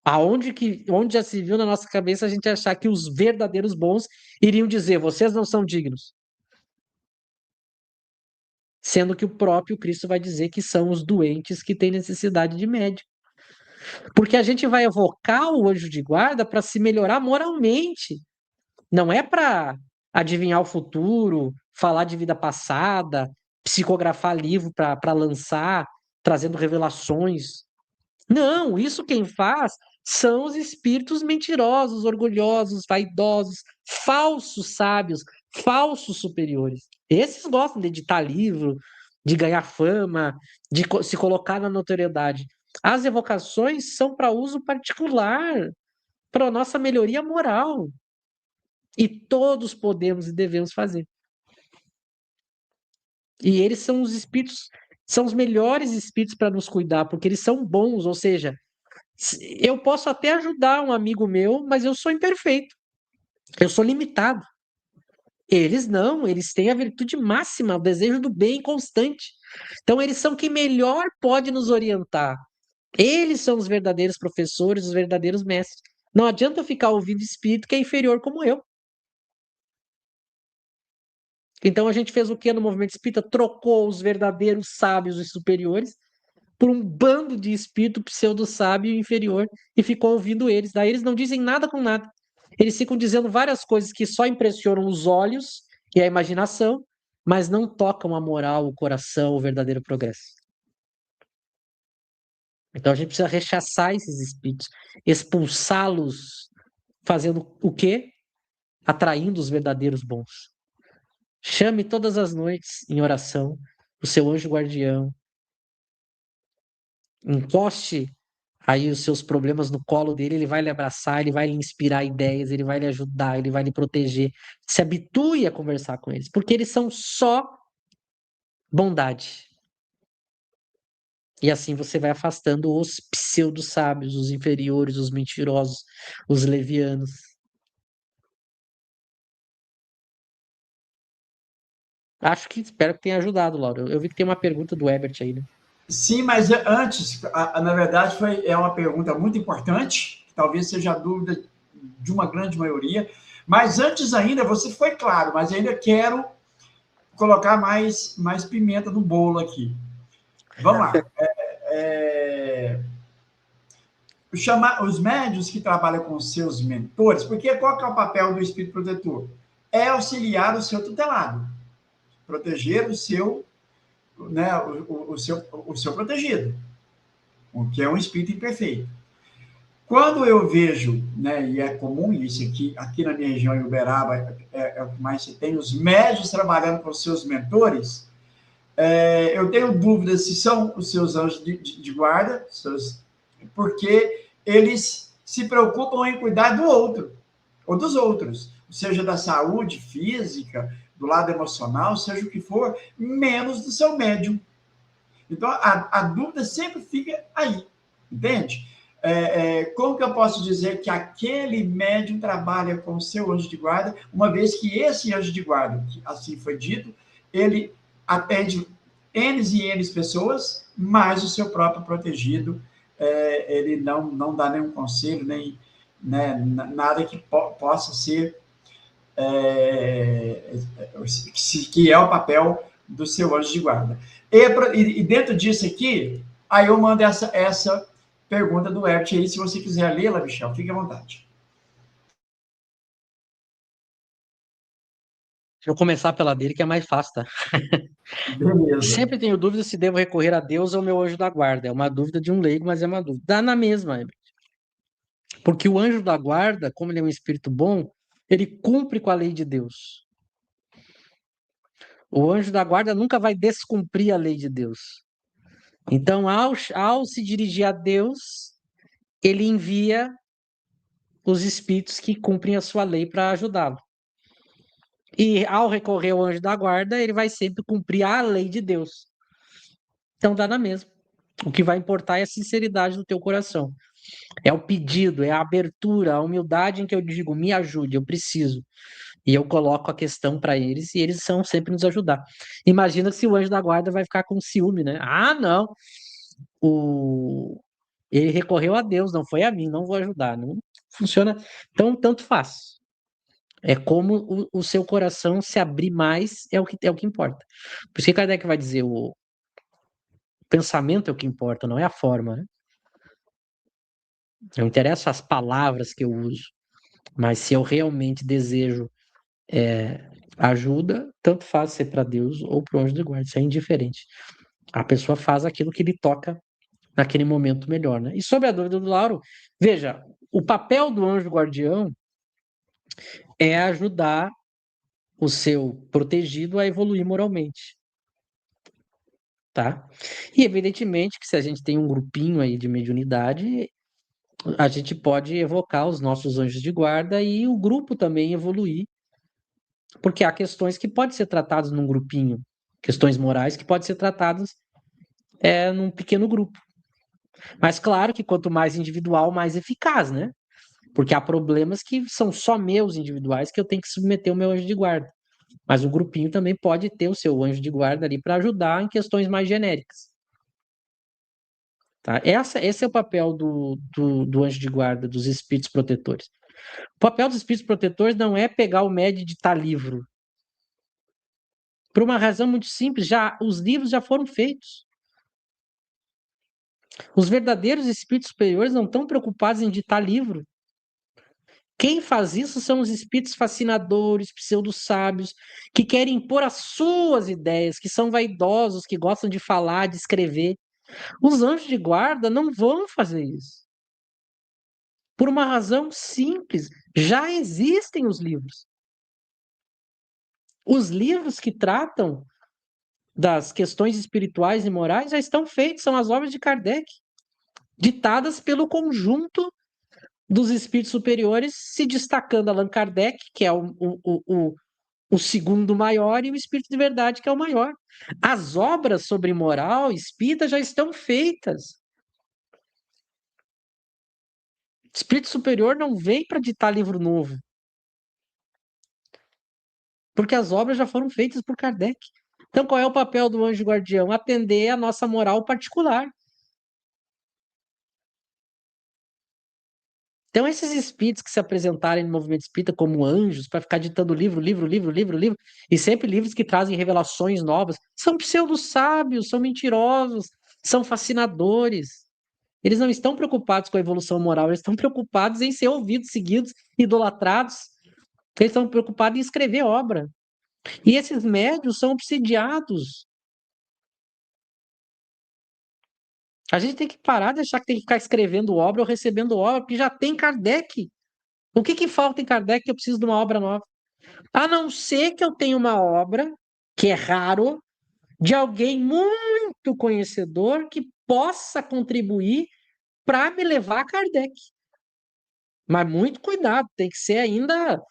Onde já se viu na nossa cabeça a gente achar que os verdadeiros bons iriam dizer, vocês não são dignos. Sendo que o próprio Cristo vai dizer que são os doentes que têm necessidade de médico. Porque a gente vai evocar o anjo de guarda para se melhorar moralmente. Não é para adivinhar o futuro, falar de vida passada, psicografar livro para lançar, trazendo revelações. Não, isso quem faz são os espíritos mentirosos, orgulhosos, vaidosos, falsos sábios, falsos superiores. Esses gostam de editar livro, de ganhar fama, de se colocar na notoriedade. As evocações são para uso particular, para a nossa melhoria moral. E todos podemos e devemos fazer. E eles são os espíritos, são os melhores espíritos para nos cuidar, porque eles são bons, ou seja, eu posso até ajudar um amigo meu, mas eu sou imperfeito. Eu sou limitado. Eles não, eles têm a virtude máxima, o desejo do bem constante. Então, eles são quem melhor pode nos orientar. Eles são os verdadeiros professores, os verdadeiros mestres. Não adianta eu ficar ouvindo espírito que é inferior como eu. Então, a gente fez o que no movimento espírita? Trocou os verdadeiros sábios e superiores por um bando de espírito pseudo-sábio e inferior e ficou ouvindo eles. Daí eles não dizem nada com nada. Eles ficam dizendo várias coisas que só impressionam os olhos e a imaginação, mas não tocam a moral, o coração, o verdadeiro progresso. Então a gente precisa rechaçar esses espíritos, expulsá-los, fazendo o quê? Atraindo os verdadeiros bons. Chame todas as noites em oração o seu anjo guardião. Encoste aí os seus problemas no colo dele, ele vai lhe abraçar, ele vai lhe inspirar ideias, ele vai lhe ajudar, ele vai lhe proteger. Se habitue a conversar com eles, porque eles são só bondade. E assim você vai afastando os pseudo-sábios, os inferiores, os mentirosos, os levianos. Espero que tenha ajudado, Laura. Eu vi que tem uma pergunta do Ebert aí, né?
Sim, mas antes, na verdade, é uma pergunta muito importante, que talvez seja a dúvida de uma grande maioria, mas antes ainda, você foi claro, mas ainda quero colocar mais pimenta no bolo aqui. Vamos lá. Chamar os médios que trabalham com seus mentores, porque qual que é o papel do espírito protetor? É auxiliar o seu tutelado, proteger o seu, né, o seu protegido, o que é um espírito imperfeito. Quando eu vejo, né, e é comum isso aqui na minha região, em Uberaba, é o que mais se tem, os médios trabalhando com os seus mentores, eu tenho dúvidas se são os seus anjos de guarda, porque eles se preocupam em cuidar do outro, ou dos outros, seja da saúde física, do lado emocional, seja o que for, menos do seu médium. Então, a dúvida sempre fica aí, entende? Como que eu posso dizer que aquele médium trabalha com o seu anjo de guarda, uma vez que esse anjo de guarda, que assim foi dito, ele atende N e N pessoas, mas o seu próprio protegido, ele não dá nenhum conselho, nem, né, nada que possa ser que é o papel do seu anjo de guarda. E dentro disso aqui, aí eu mando essa pergunta do Herbert aí, se você quiser lê-la, Michel, fique à vontade.
Deixa eu começar pela dele, que é mais fácil, tá?
Beleza.
Sempre tenho dúvida se devo recorrer a Deus ou ao meu anjo da guarda. É uma dúvida de um leigo, mas é uma dúvida. Dá na mesma, porque o anjo da guarda, como ele é um espírito bom, ele cumpre com a lei de Deus. O anjo da guarda nunca vai descumprir a lei de Deus. Então, ao se dirigir a Deus, ele envia os espíritos que cumprem a sua lei para ajudá-lo. E ao recorrer ao anjo da guarda, ele vai sempre cumprir a lei de Deus. Então dá na mesma. O que vai importar é a sinceridade do teu coração. É o pedido, é a abertura, a humildade em que eu digo, me ajude, eu preciso. E eu coloco a questão para eles e eles são sempre nos ajudar. Imagina se o anjo da guarda vai ficar com ciúme, né? Ah, não. O... Ele recorreu a Deus, não foi a mim, não vou ajudar. Não funciona. Então, tanto faz. É como o seu coração se abrir mais, é o que importa. Por isso que Kardec vai dizer, o pensamento é o que importa, não é a forma, né? Não interessa as palavras que eu uso, mas se eu realmente desejo ajuda, tanto faz ser para Deus ou para o anjo de guarda, isso é indiferente. A pessoa faz aquilo que lhe toca naquele momento melhor, né? E sobre a dúvida do Lauro, veja, o papel do anjo guardião é ajudar o seu protegido a evoluir moralmente, tá? E evidentemente que se a gente tem um grupinho aí de mediunidade, a gente pode evocar os nossos anjos de guarda e o grupo também evoluir, porque há questões que podem ser tratadas num grupinho, questões morais que podem ser tratadas num pequeno grupo. Mas claro que quanto mais individual, mais eficaz, né? Porque há problemas que são só meus individuais que eu tenho que submeter o meu anjo de guarda. Mas o grupinho também pode ter o seu anjo de guarda ali para ajudar em questões mais genéricas. Tá? Esse é o papel do anjo de guarda, dos espíritos protetores. O papel dos espíritos protetores não é pegar o médio e editar livro. Por uma razão muito simples, os livros já foram feitos. Os verdadeiros espíritos superiores não estão preocupados em ditar livro. Quem faz isso são os espíritos fascinadores, pseudo-sábios, que querem impor as suas ideias, que são vaidosos, que gostam de falar, de escrever. Os anjos de guarda não vão fazer isso. Por uma razão simples, já existem os livros. Os livros que tratam das questões espirituais e morais já estão feitos, são as obras de Kardec, ditadas pelo conjunto dos espíritos superiores, se destacando Allan Kardec, que é o segundo maior, e o Espírito de Verdade, que é o maior. As obras sobre moral espírita já estão feitas. O Espírito Superior não vem para ditar livro novo, porque as obras já foram feitas por Kardec. Então, qual é o papel do anjo guardião? Atender a nossa moral particular. Então, esses espíritos que se apresentarem no movimento espírita como anjos, para ficar ditando livro, e sempre livros que trazem revelações novas, são pseudo-sábios, são mentirosos, são fascinadores. Eles não estão preocupados com a evolução moral, eles estão preocupados em ser ouvidos, seguidos, idolatrados. Eles estão preocupados em escrever obra. E esses médios são obsidiados. A gente tem que parar de achar que tem que ficar escrevendo obra ou recebendo obra, porque já tem Kardec. O que falta em Kardec que eu preciso de uma obra nova? A não ser que eu tenha uma obra, que é raro, de alguém muito conhecedor que possa contribuir para me levar a Kardec. Mas muito cuidado, tem que ser ainda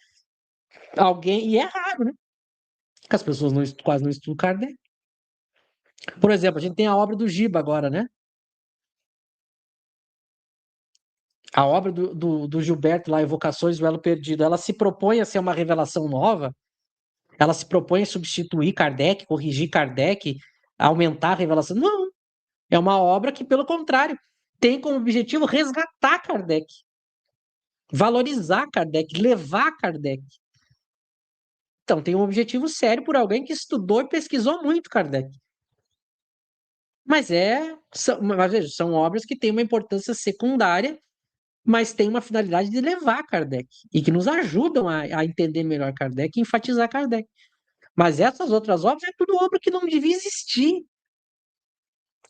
alguém, e é raro, né? Que as pessoas quase não estudam Kardec. Por exemplo, a gente tem a obra do Giba agora, né? A obra do Gilberto lá, Evocações do Elo Perdido, ela se propõe a ser uma revelação nova, ela se propõe a substituir Kardec, corrigir Kardec, aumentar a revelação. Não, é uma obra que, pelo contrário, tem como objetivo resgatar Kardec, valorizar Kardec, levar Kardec. Então, tem um objetivo sério por alguém que estudou e pesquisou muito Kardec. Mas veja, são obras que têm uma importância secundária, mas têm uma finalidade de levar Kardec e que nos ajudam a entender melhor Kardec e enfatizar Kardec. Mas essas outras obras é tudo obra que não devia existir,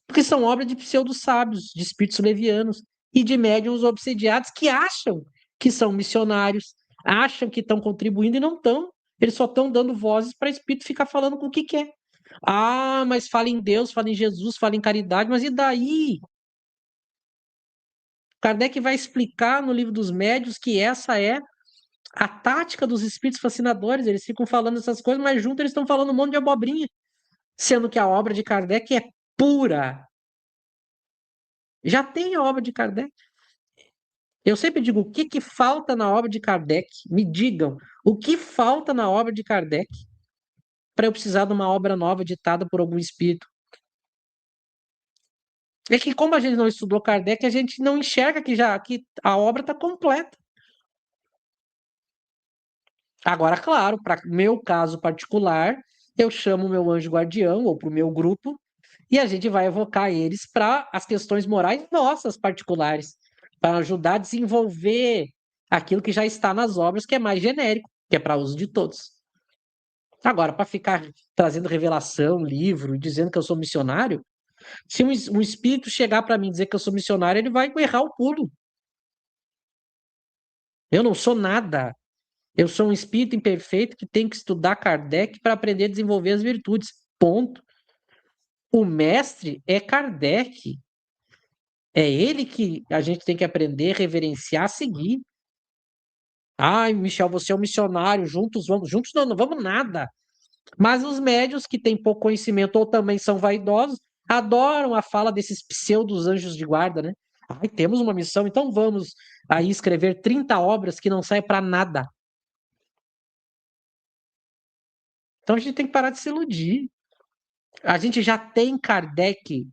porque são obras de pseudo-sábios, de espíritos levianos e de médiuns obsediados que acham que são missionários, acham que estão contribuindo e não estão. Eles só estão dando vozes para espírito ficar falando com o que quer. Ah, mas fala em Deus, fala em Jesus, fala em caridade, mas e daí? Kardec vai explicar no livro dos médios que essa é a tática dos espíritos fascinadores. Eles ficam falando essas coisas, mas junto eles estão falando um monte de abobrinha, sendo que a obra de Kardec é pura. Já tem a obra de Kardec. Eu sempre digo, o que que falta na obra de Kardec? Me digam, o que falta na obra de Kardec para eu precisar de uma obra nova ditada por algum espírito? É que como a gente não estudou Kardec, a gente não enxerga que a obra está completa. Agora, claro, para meu caso particular, eu chamo o meu anjo guardião ou para o meu grupo e a gente vai evocar eles para as questões morais nossas particulares, para ajudar a desenvolver aquilo que já está nas obras, que é mais genérico, que é para uso de todos. Agora, para ficar trazendo revelação, livro, e dizendo que eu sou missionário, se um espírito chegar para mim e dizer que eu sou missionário, ele vai errar o pulo. Eu não sou nada. Eu sou um espírito imperfeito que tem que estudar Kardec para aprender a desenvolver as virtudes. Ponto. O mestre é Kardec. É ele que a gente tem que aprender, reverenciar, seguir. Ai, Michel, você é um missionário, juntos vamos. Juntos não vamos nada. Mas os médios que têm pouco conhecimento ou também são vaidosos, adoram a fala desses pseudos anjos de guarda, né? Ai, temos uma missão, então vamos aí escrever 30 obras que não saem para nada. Então a gente tem que parar de se iludir. A gente já tem Kardec.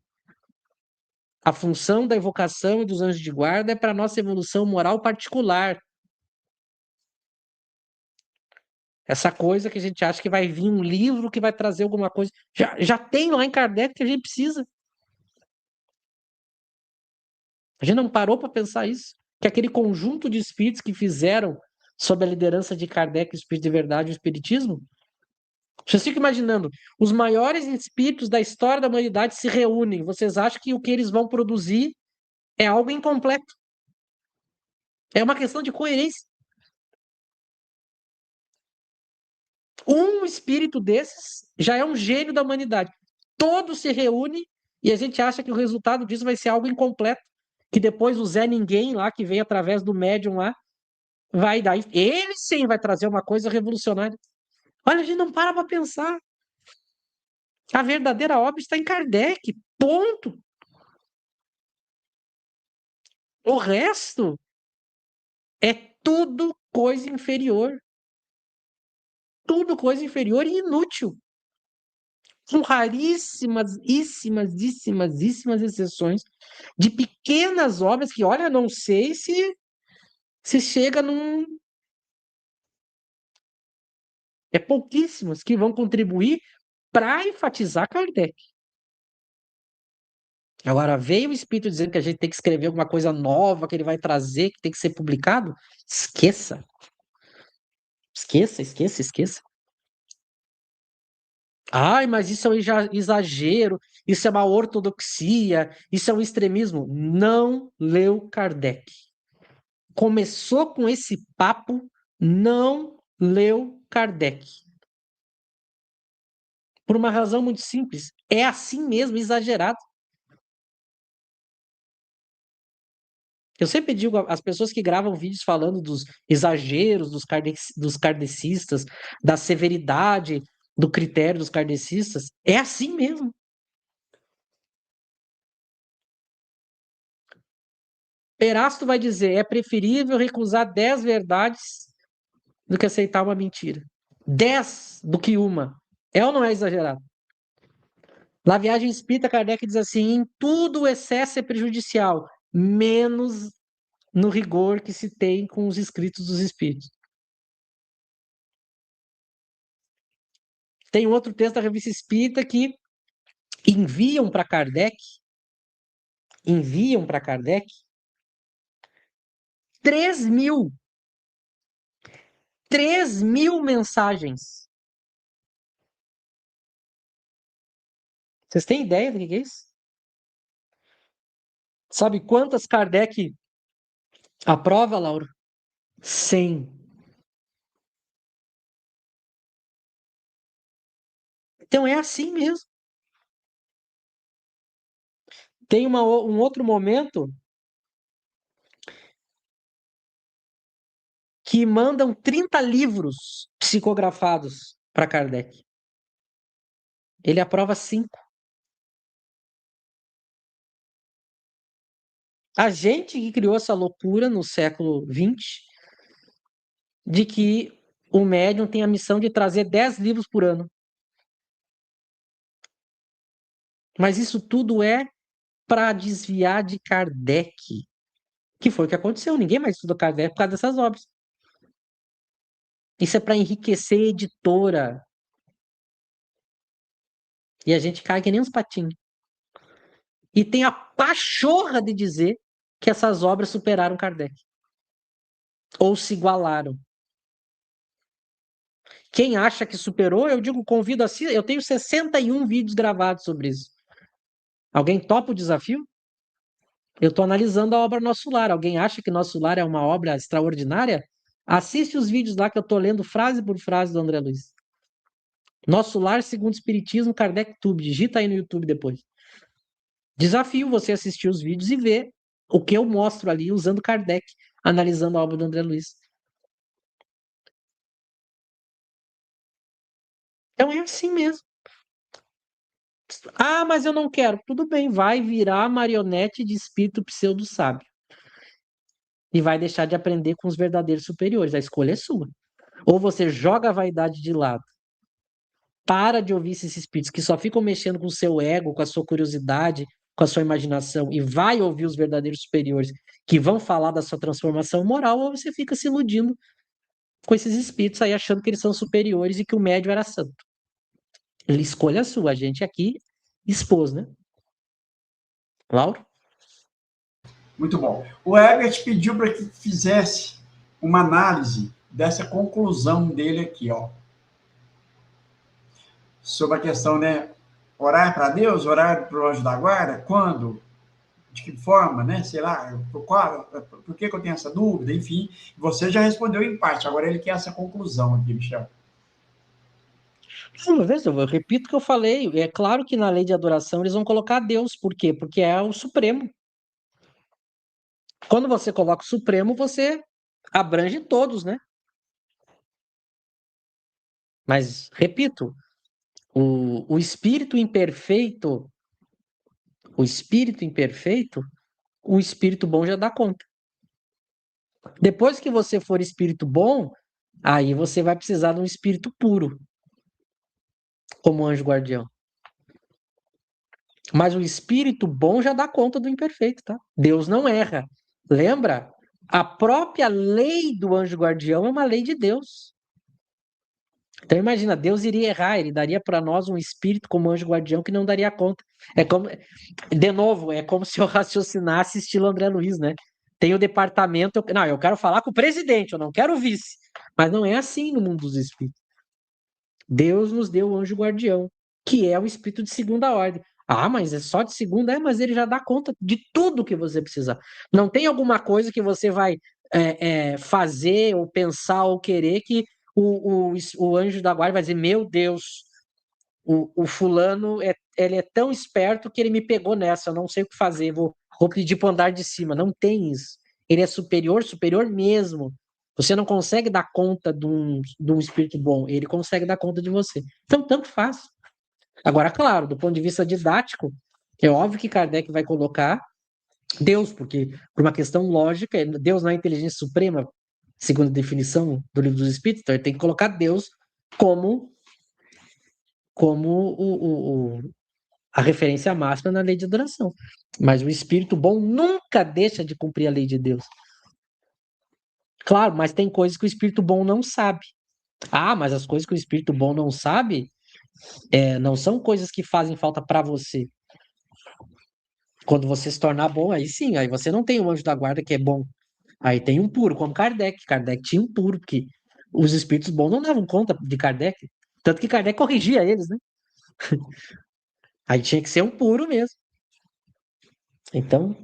A função da evocação e dos anjos de guarda é para nossa evolução moral particular. Essa coisa que a gente acha que vai vir um livro que vai trazer alguma coisa. Já tem lá em Kardec que a gente precisa. A gente não parou para pensar isso. Que aquele conjunto de espíritos que fizeram, sob a liderança de Kardec, o Espírito de Verdade e o Espiritismo, vocês ficam imaginando, os maiores espíritos da história da humanidade se reúnem. Vocês acham que o que eles vão produzir é algo incompleto? É uma questão de coerência. Um espírito desses já é um gênio da humanidade. Todo se reúne e a gente acha que o resultado disso vai ser algo incompleto, que depois o Zé Ninguém lá, que vem através do médium lá, vai dar. Ele sim vai trazer uma coisa revolucionária. Olha, a gente não para pensar. A verdadeira obra está em Kardec. Ponto. O resto é tudo coisa inferior. Tudo coisa inferior e inútil. Com raríssimas exceções de pequenas obras que, olha, não sei se chega num. É pouquíssimas que vão contribuir para enfatizar Kardec. Agora, veio o Espírito dizendo que a gente tem que escrever alguma coisa nova que ele vai trazer, que tem que ser publicado. Esqueça. Esqueça. Ai, mas isso é um exagero, isso é uma ortodoxia, isso é um extremismo. Não leu Kardec. Começou com esse papo, não leu Kardec. Por uma razão muito simples. É assim mesmo, exagerado. Eu sempre digo às pessoas que gravam vídeos falando dos exageros dos kardecistas, da severidade do critério dos kardecistas, é assim mesmo. Erasto vai dizer: é preferível recusar 10 verdades do que aceitar uma mentira. 10 do que uma. É ou não é exagerado? Na Viagem Espírita, Kardec diz assim: em tudo o excesso é prejudicial, menos no rigor que se tem com os escritos dos Espíritos. Tem outro texto da Revista Espírita que enviam para Kardec, enviam para Kardec 3 mil, 3 mil mensagens. Vocês têm ideia do que é isso? Sabe quantas Kardec aprova, Laura? 100. Então é assim mesmo. Tem um outro momento que mandam 30 livros psicografados para Kardec. Ele aprova 5. A gente que criou essa loucura no século XX de que o médium tem a missão de trazer 10 livros por ano. Mas isso tudo é para desviar de Kardec, que foi o que aconteceu. Ninguém mais estuda Kardec por causa dessas obras. Isso é para enriquecer a editora. E a gente cai que nem uns patinhos. E tem a pachorra de dizer que essas obras superaram Kardec. Ou se igualaram. Quem acha que superou, eu digo, convido a eu tenho 61 vídeos gravados sobre isso. Alguém topa o desafio? Eu estou analisando a obra Nosso Lar. Alguém acha que Nosso Lar é uma obra extraordinária? Assiste os vídeos lá que eu estou lendo frase por frase do André Luiz. Nosso Lar segundo o Espiritismo, Kardec Tube. Digita aí no YouTube depois. Desafio você assistir os vídeos e ver o que eu mostro ali usando Kardec, analisando a obra do André Luiz. Então é assim mesmo. Ah, mas eu não quero. Tudo bem, vai virar marionete de espírito pseudo-sábio. E vai deixar de aprender com os verdadeiros superiores. A escolha é sua. Ou você joga a vaidade de lado, para de ouvir esses espíritos que só ficam mexendo com o seu ego, com a sua curiosidade, com a sua imaginação, e vai ouvir os verdadeiros superiores que vão falar da sua transformação moral, ou você fica se iludindo com esses espíritos aí, achando que eles são superiores e que o médio era santo. Ele escolha a sua. A gente aqui expôs, né? Lauro?
Muito bom. O Herbert pediu para que fizesse uma análise dessa conclusão dele aqui, ó. Sobre a questão, né? Orar para Deus, orar para o anjo da guarda, quando? De que forma, né? Sei lá, por que eu tenho essa dúvida? Enfim, você já respondeu em parte, agora ele quer essa conclusão aqui, Michel.
Uma vez, eu repito o que eu falei. É claro que na lei de adoração eles vão colocar Deus. Por quê? Porque é o Supremo. Quando você coloca o Supremo, você abrange todos, né? Mas, repito, o espírito imperfeito, o espírito imperfeito, o espírito bom já dá conta. Depois que você for espírito bom, aí você vai precisar de um espírito puro, como anjo guardião. Mas o espírito bom já dá conta do imperfeito, tá? Deus não erra. Lembra? A própria lei do anjo guardião é uma lei de Deus. Então imagina, Deus iria errar, ele daria para nós um espírito como anjo guardião que não daria conta. É como, de novo, é como se eu raciocinasse estilo André Luiz, né? Tem o departamento, não, eu quero falar com o presidente, eu não quero o vice. Mas não é assim no mundo dos espíritos. Deus nos deu o anjo guardião, que é o espírito de segunda ordem. Ah, mas é só de segunda? É, mas ele já dá conta de tudo que você precisar. Não tem alguma coisa que você vai fazer, ou pensar, ou querer que o anjo da guarda vai dizer: Meu Deus, o fulano ele é tão esperto que ele me pegou nessa, eu não sei o que fazer, vou pedir para o andar de cima. Não tem isso. Ele é superior, superior mesmo. Você não consegue dar conta de um espírito bom, ele consegue dar conta de você. Então, tanto faz. Agora, claro, do ponto de vista didático, é óbvio que Kardec vai colocar Deus, porque por uma questão lógica, Deus não é a inteligência suprema, segundo a definição do Livro dos Espíritos, então ele tem que colocar Deus como a referência máxima na lei de adoração. Mas o espírito bom nunca deixa de cumprir a lei de Deus. Claro, mas tem coisas que o espírito bom não sabe. Ah, mas as coisas que o espírito bom não sabe não são coisas que fazem falta para você. Quando você se tornar bom, aí sim, aí você não tem um anjo da guarda que é bom. Aí tem um puro, como Kardec. Kardec tinha um puro, porque os espíritos bons não davam conta de Kardec. Tanto que Kardec corrigia eles, né? Aí tinha que ser um puro mesmo. Então,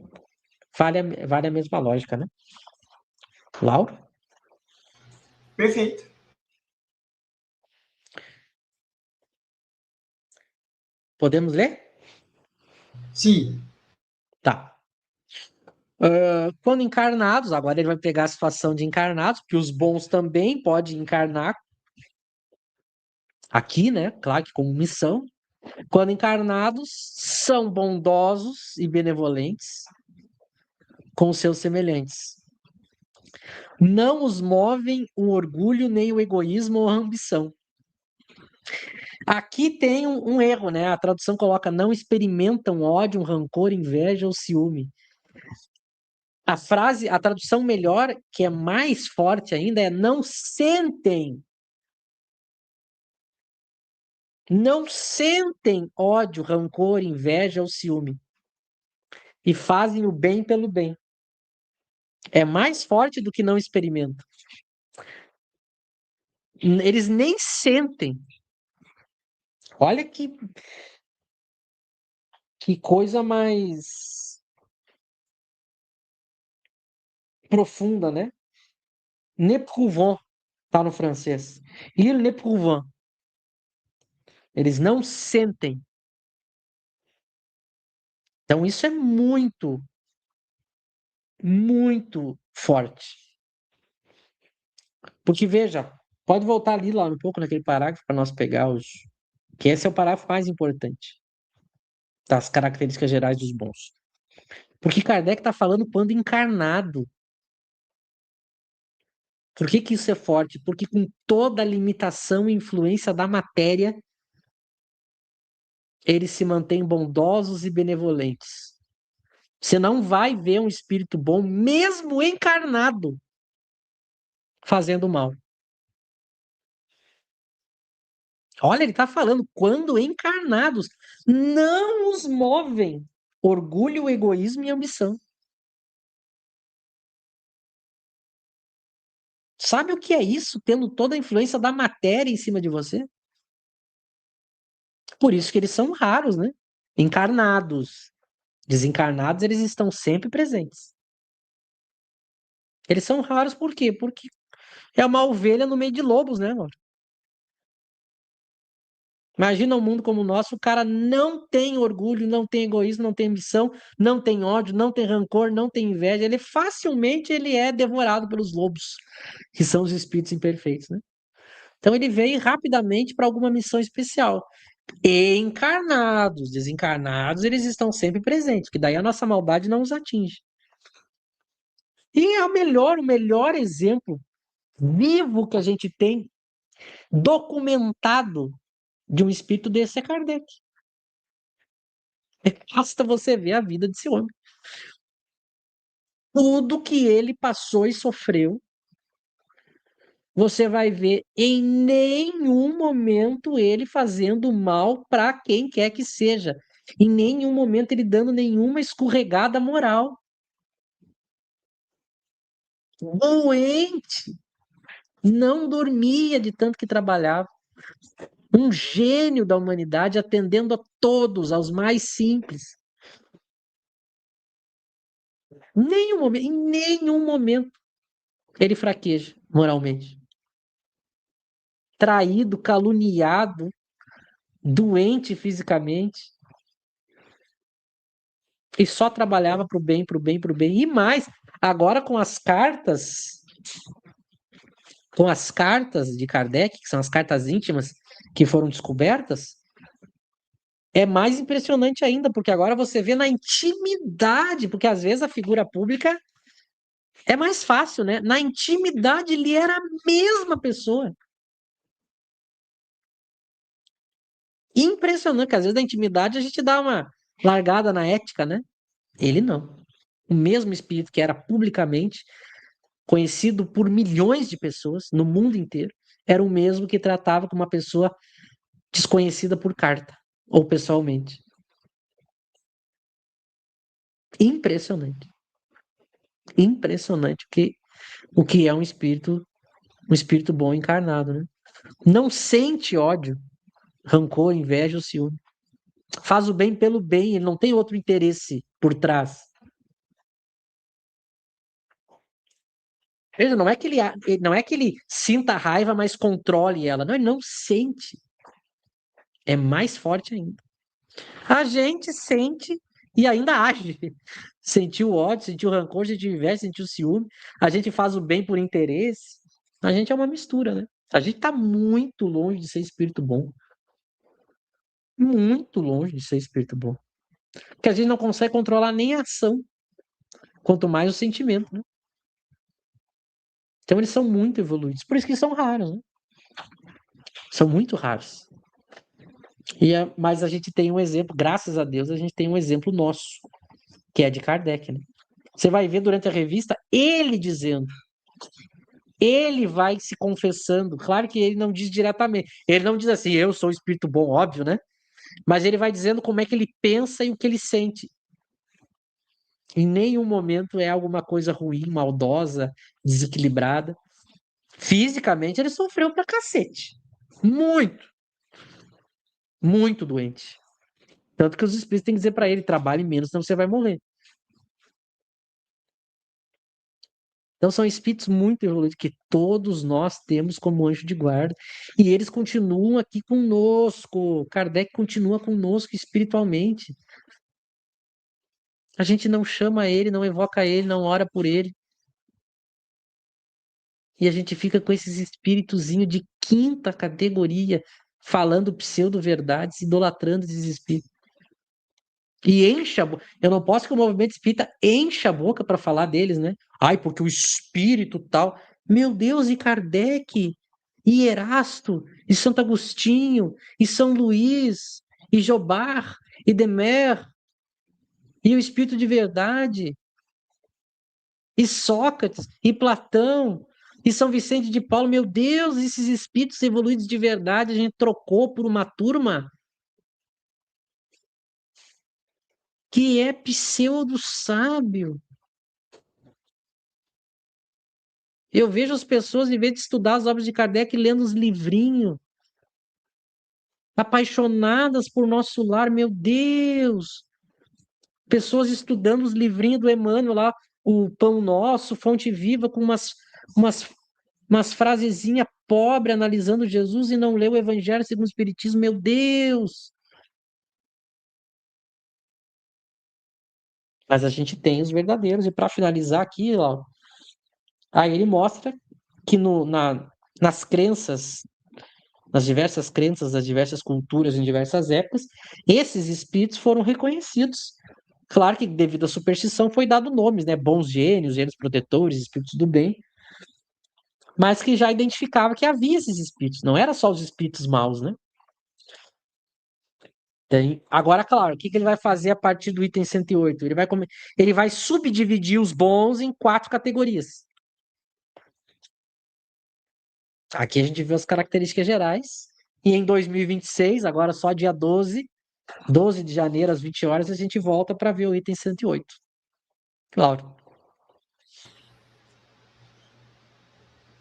vale a mesma lógica, né? Lauro?
Perfeito.
Podemos ler?
Sim.
Tá. Quando encarnados, agora ele vai pegar a situação de encarnados, porque os bons também podem encarnar aqui, né? Claro que como missão. Quando encarnados, são bondosos e benevolentes, com seus semelhantes. Não os movem o orgulho, nem o egoísmo ou a ambição. Aqui tem um erro, né? A tradução coloca: não experimentam ódio, rancor, inveja ou ciúme. A frase, a tradução melhor, que é mais forte ainda, é: não sentem. Não sentem ódio, rancor, inveja ou ciúme. E fazem o bem pelo bem. É mais forte do que não experimentam. Eles nem sentem. Olha que coisa mais profunda, né? N'éprouvant, tá no francês. Il n'éprouvant. Eles não sentem. Então isso é muito, muito forte. Porque veja, pode voltar ali lá um pouco naquele parágrafo para nós pegar os. Que esse é o parágrafo mais importante das características gerais dos bons. Porque Kardec está falando quando encarnado. Por que que isso é forte? Porque com toda a limitação e influência da matéria, eles se mantêm bondosos e benevolentes. Você não vai ver um espírito bom, mesmo encarnado, fazendo mal. Olha, ele está falando, quando encarnados, não os movem orgulho, egoísmo e ambição. Sabe o que é isso, tendo toda a influência da matéria em cima de você? Por isso que eles são raros, né? Encarnados. Desencarnados, eles estão sempre presentes. Eles são raros por quê? Porque é uma ovelha no meio de lobos, né, mano? Imagina um mundo como o nosso, o cara não tem orgulho, não tem egoísmo, não tem ambição, não tem ódio, não tem rancor, não tem inveja. Ele facilmente ele é devorado pelos lobos, que são os espíritos imperfeitos, né? Então ele vem rapidamente para alguma missão especial. Encarnados, desencarnados, eles estão sempre presentes, que daí a nossa maldade não os atinge. E é o melhor exemplo vivo que a gente tem, documentado, de um espírito desse é Kardec. Basta você ver a vida desse homem. Tudo que ele passou e sofreu, você vai ver em nenhum momento ele fazendo mal para quem quer que seja. Em nenhum momento ele dando nenhuma escorregada moral. Doente, não dormia de tanto que trabalhava. Um gênio da humanidade atendendo a todos, aos mais simples. Em nenhum momento ele fraqueja moralmente. Traído, caluniado, doente fisicamente, e só trabalhava para o bem, para o bem, para o bem. E mais, agora com as cartas de Kardec, que são as cartas íntimas que foram descobertas, é mais impressionante ainda, porque agora você vê na intimidade, porque às vezes a figura pública é mais fácil, né? Na intimidade ele era a mesma pessoa. Impressionante, que às vezes na intimidade a gente dá uma largada na ética, né? Ele não. O mesmo espírito que era publicamente conhecido por milhões de pessoas no mundo inteiro, era o mesmo que tratava com uma pessoa desconhecida por carta ou pessoalmente. Impressionante. Impressionante o que é um espírito bom encarnado, né? Não sente ódio, rancor, inveja ou ciúme. Faz o bem pelo bem, ele não tem outro interesse por trás. Veja, não é que ele sinta raiva, mas controle ela. Não, ele não sente. É mais forte ainda. A gente sente e ainda age. Sentiu ódio, sentiu rancor, sentiu inveja, sentiu ciúme. A gente faz o bem por interesse. A gente é uma mistura, né? A gente tá muito longe de ser espírito bom. Muito longe de ser espírito bom. Porque a gente não consegue controlar nem a ação. quanto mais o sentimento, né? Então eles são muito evoluídos, por isso que são raros, né? São muito raros. Mas a gente tem um exemplo, graças a Deus, a gente tem um exemplo nosso, que é de Kardec, né? Você vai ver durante a revista ele dizendo, ele vai se confessando. Claro que ele não diz diretamente, ele não diz assim, eu sou o espírito bom, óbvio, né? Mas ele vai dizendo como é que ele pensa e o que ele sente. Em nenhum momento é alguma coisa ruim, maldosa, desequilibrada. Fisicamente ele sofreu pra cacete. Muito, muito doente. Tanto que os espíritos têm que dizer pra ele, trabalhe menos, senão você vai morrer. Então são espíritos muito evoluídos que todos nós temos como anjo de guarda e eles continuam aqui conosco. Kardec continua conosco espiritualmente. A gente não chama ele, não evoca ele, não ora por ele. E a gente fica com esses espíritozinhos de quinta categoria falando pseudo-verdades, idolatrando esses espíritos. E enche a boca. Eu não posso que o movimento espírita enche a boca para falar deles, né? Ai, porque o espírito tal. Meu Deus, e Kardec, e Erasto, e Santo Agostinho, e São Luís, e Jobar, e Demer, e o espírito de verdade, e Sócrates, e Platão, e São Vicente de Paulo. Meu Deus, esses espíritos evoluídos de verdade, a gente trocou por uma turma que é pseudo-sábio. Eu vejo as pessoas, em vez de estudar as obras de Kardec, lendo os livrinhos, apaixonadas por nosso lar, meu Deus! Pessoas estudando os livrinhos do Emmanuel lá, o Pão Nosso, Fonte Viva, com umas frasezinhas pobres analisando Jesus e não lê o Evangelho segundo o Espiritismo, meu Deus! Mas a gente tem os verdadeiros, e para finalizar aqui, ó, aí ele mostra que nas crenças, nas diversas crenças das diversas culturas em diversas épocas, esses espíritos foram reconhecidos. Claro que devido à superstição foi dado nomes, né? Bons gênios, gênios protetores, espíritos do bem, mas que já identificava que havia esses espíritos, não era só os espíritos maus, né? Agora, claro, o que ele vai fazer a partir do item 108? Ele vai subdividir os bons em 4 categorias. Aqui a gente vê as características gerais. E em 2026, agora só dia 12 de janeiro, às 20 horas, a gente volta para ver o item 108. Claro.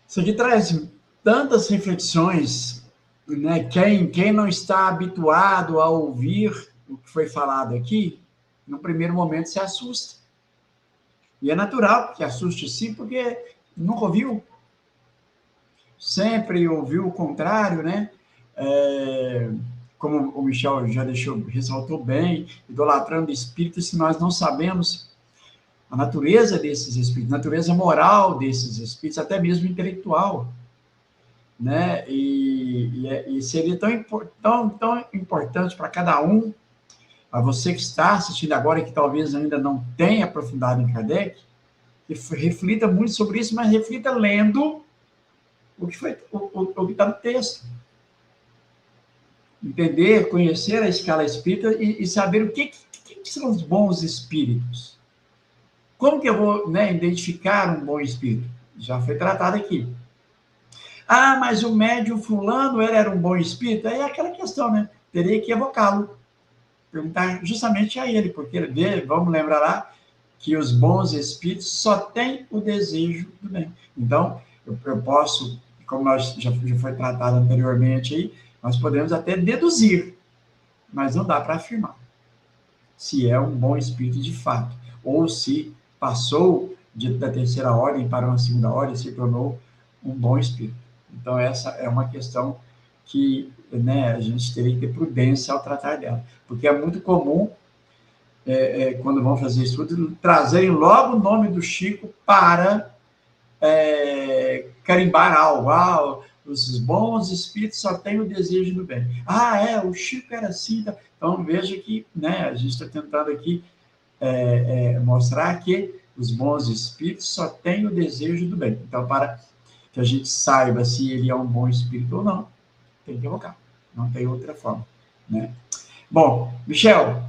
Isso aqui traz tantas reflexões, né? Quem não está habituado a ouvir o que foi falado aqui, no primeiro momento se assusta. E é natural que assuste sim, porque nunca ouviu. Sempre ouviu o contrário, né? Como o Michel já ressaltou bem, idolatrando espíritos que nós não sabemos a natureza desses espíritos, a natureza moral desses espíritos, até mesmo intelectual, né? E seria tão importante para cada um, a você que está assistindo agora e que talvez ainda não tenha aprofundado em Kardec, que reflita muito sobre isso, mas reflita lendo o que está no texto. Entender, conhecer a escala espírita e saber o que são os bons espíritos. Como que eu vou, né, identificar um bom espírito? Já foi tratado aqui. Ah, mas o médium fulano, ele era um bom espírito? Aí é aquela questão, né? Teria que evocá-lo. Perguntar justamente a ele, porque vamos lembrar lá que os bons espíritos só têm o desejo do bem. Então, eu posso, como já foi tratado anteriormente aí, nós podemos até deduzir, mas não dá para afirmar se é um bom espírito de fato, ou se passou da terceira ordem para uma segunda ordem e se tornou um bom espírito. Então, essa é uma questão que, né, a gente teria que ter prudência ao tratar dela, porque é muito comum, quando vão fazer estudo, trazerem logo o nome do Chico para carimbar algo. Os bons espíritos só têm o desejo do bem. O Chico era assim. Então, veja que, né, a gente está tentando aqui mostrar que os bons espíritos só têm o desejo do bem. Então, para que a gente saiba se ele é um bom espírito ou não, tem que evocar. Não tem outra forma, né? Bom, Michel,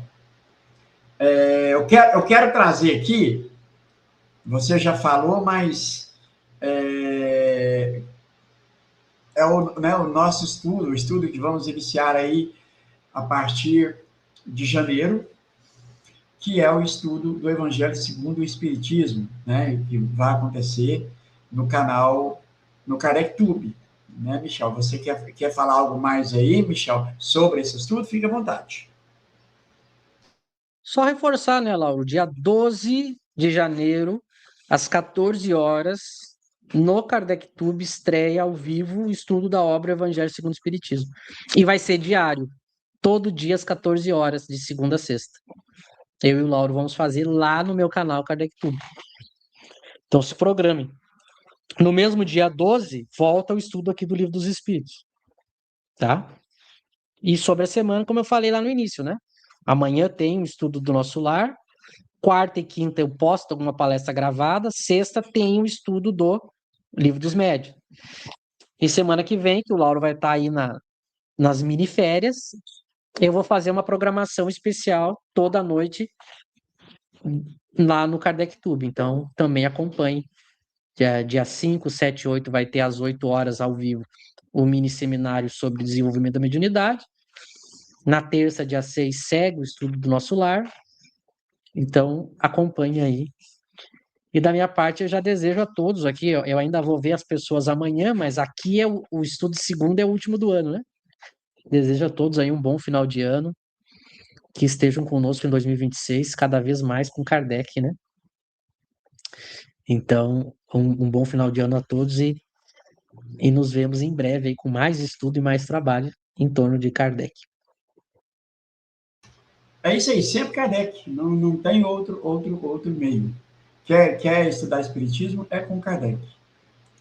eu quero trazer aqui, você já falou, mas o nosso estudo, o estudo que vamos iniciar aí a partir de janeiro, que é o estudo do Evangelho segundo o Espiritismo, né, que vai acontecer no canal, no KardecTube, né, Michel? Você quer falar algo mais aí, Michel, sobre esse estudo? Fique à vontade.
Só reforçar, né, Lauro? Dia 12 de janeiro, às 14 horas, no KardecTube, estreia ao vivo o estudo da obra Evangelho segundo o Espiritismo. E vai ser diário, todo dia às 14 horas, de segunda a sexta. Eu e o Lauro vamos fazer lá no meu canal KardecTube. Então se programem. No mesmo dia 12, volta o estudo aqui do Livro dos Espíritos. Tá? E sobre a semana, como eu falei lá no início, né? Amanhã tem o estudo do Nosso Lar. Quarta e quinta eu posto alguma palestra gravada. Sexta tem o estudo do Livro dos Médiuns. E semana que vem, que o Lauro vai estar aí nas miniférias, eu vou fazer uma programação especial toda noite lá no KardecTube. Então, também acompanhe. Dia 5, 7 e 8 vai ter às 8 horas ao vivo o mini seminário sobre desenvolvimento da mediunidade. Na terça, dia 6, segue o estudo do Nosso Lar. Então, acompanhe aí. E da minha parte, eu já desejo a todos aqui, eu ainda vou ver as pessoas amanhã, mas aqui é o estudo de segunda, é o último do ano, né? Desejo a todos aí um bom final de ano, que estejam conosco em 2026, cada vez mais com Kardec, né? Então, um bom final de ano a todos e nos vemos em breve aí com mais estudo e mais trabalho em torno de Kardec.
É isso aí, sempre Kardec, não tem outro meio. Quer estudar Espiritismo? É com Kardec.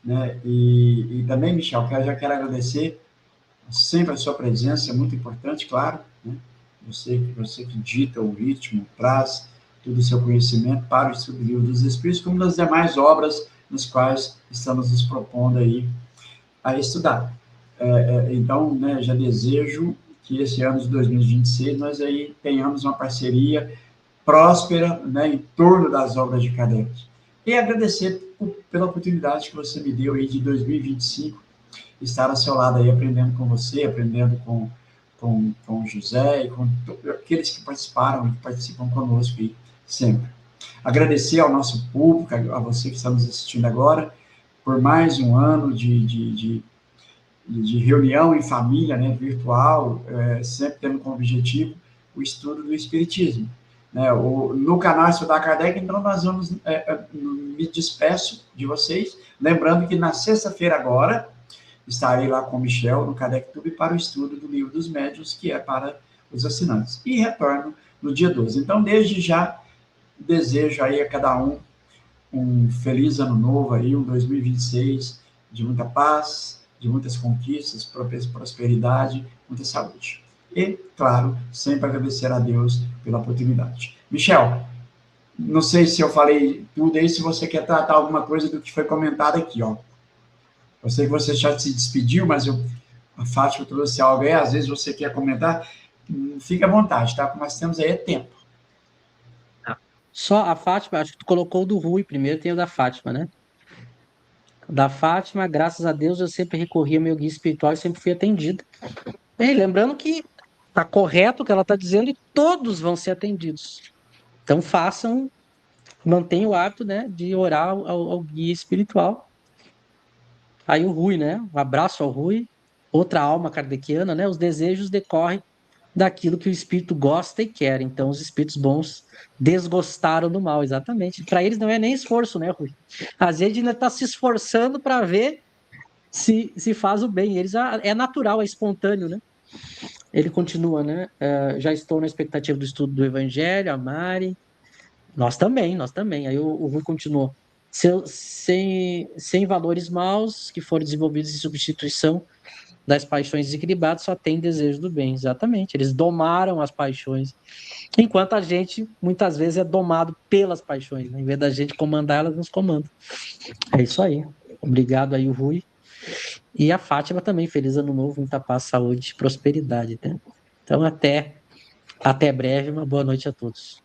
Né? E também, Michel, já quero agradecer sempre a sua presença, é muito importante, claro, né? Você que dita o ritmo, traz todo o seu conhecimento para o estudo do Livro dos Espíritos, como das demais obras nas quais estamos nos propondo aí a estudar. Então, né, já desejo que esse ano de 2026 nós aí tenhamos uma parceria próspera, né, em torno das obras de Kardec. E agradecer pela oportunidade que você me deu aí de 2025 estar ao seu lado aí, aprendendo com você, aprendendo com o José e com aqueles que participaram e que participam conosco aí sempre. Agradecer ao nosso público, a você que está nos assistindo agora, por mais um ano de reunião em família, né, virtual, sempre tendo como objetivo o estudo do Espiritismo. Né? No canal Estudar Kardec, então nós vamos, me despeço de vocês, lembrando que na sexta-feira agora, estarei lá com o Michel no KardecTube para o estudo do Livro dos Médiuns, que é para os assinantes. E retorno no dia 12. Então, desde já, desejo aí a cada um feliz ano novo aí, um 2026 de muita paz, de muitas conquistas, prosperidade, muita saúde. E, claro, sempre agradecer a Deus pela oportunidade. Michel, não sei se eu falei tudo aí, se você quer tratar alguma coisa do que foi comentado aqui, ó. Eu sei que você já se despediu, mas a Fátima trouxe algo aí, às vezes você quer comentar, fique à vontade, tá? Nós temos aí tempo.
Só a Fátima, acho que tu colocou o do Rui primeiro, tem o da Fátima, né? Da Fátima, graças a Deus, eu sempre recorri ao meu guia espiritual e sempre fui atendida. E lembrando que tá correto o que ela está dizendo e todos vão ser atendidos. Então façam, mantenham o hábito, né, de orar ao guia espiritual. Aí o Rui, né? Um abraço ao Rui, outra alma kardeciana, né? Os desejos decorrem daquilo que o espírito gosta e quer. Então, os espíritos bons desgostaram do mal, exatamente. Para eles não é nem esforço, né, Rui? Às vezes ainda está se esforçando para ver se faz o bem. Eles é natural, é espontâneo, né? Ele continua, né? Já estou na expectativa do estudo do Evangelho, a Mari. Nós também, nós também. Aí o Rui continuou. Sem valores maus que foram desenvolvidos em substituição das paixões desequilibradas só tem desejo do bem. Exatamente. Eles domaram as paixões. Enquanto a gente, muitas vezes, é domado pelas paixões, né? Em vez da gente comandar, elas nos comandam. É isso aí. Obrigado aí, o Rui. E a Fátima também. Feliz ano novo, muita paz, saúde e prosperidade, né? Então, até breve. Uma boa noite a todos.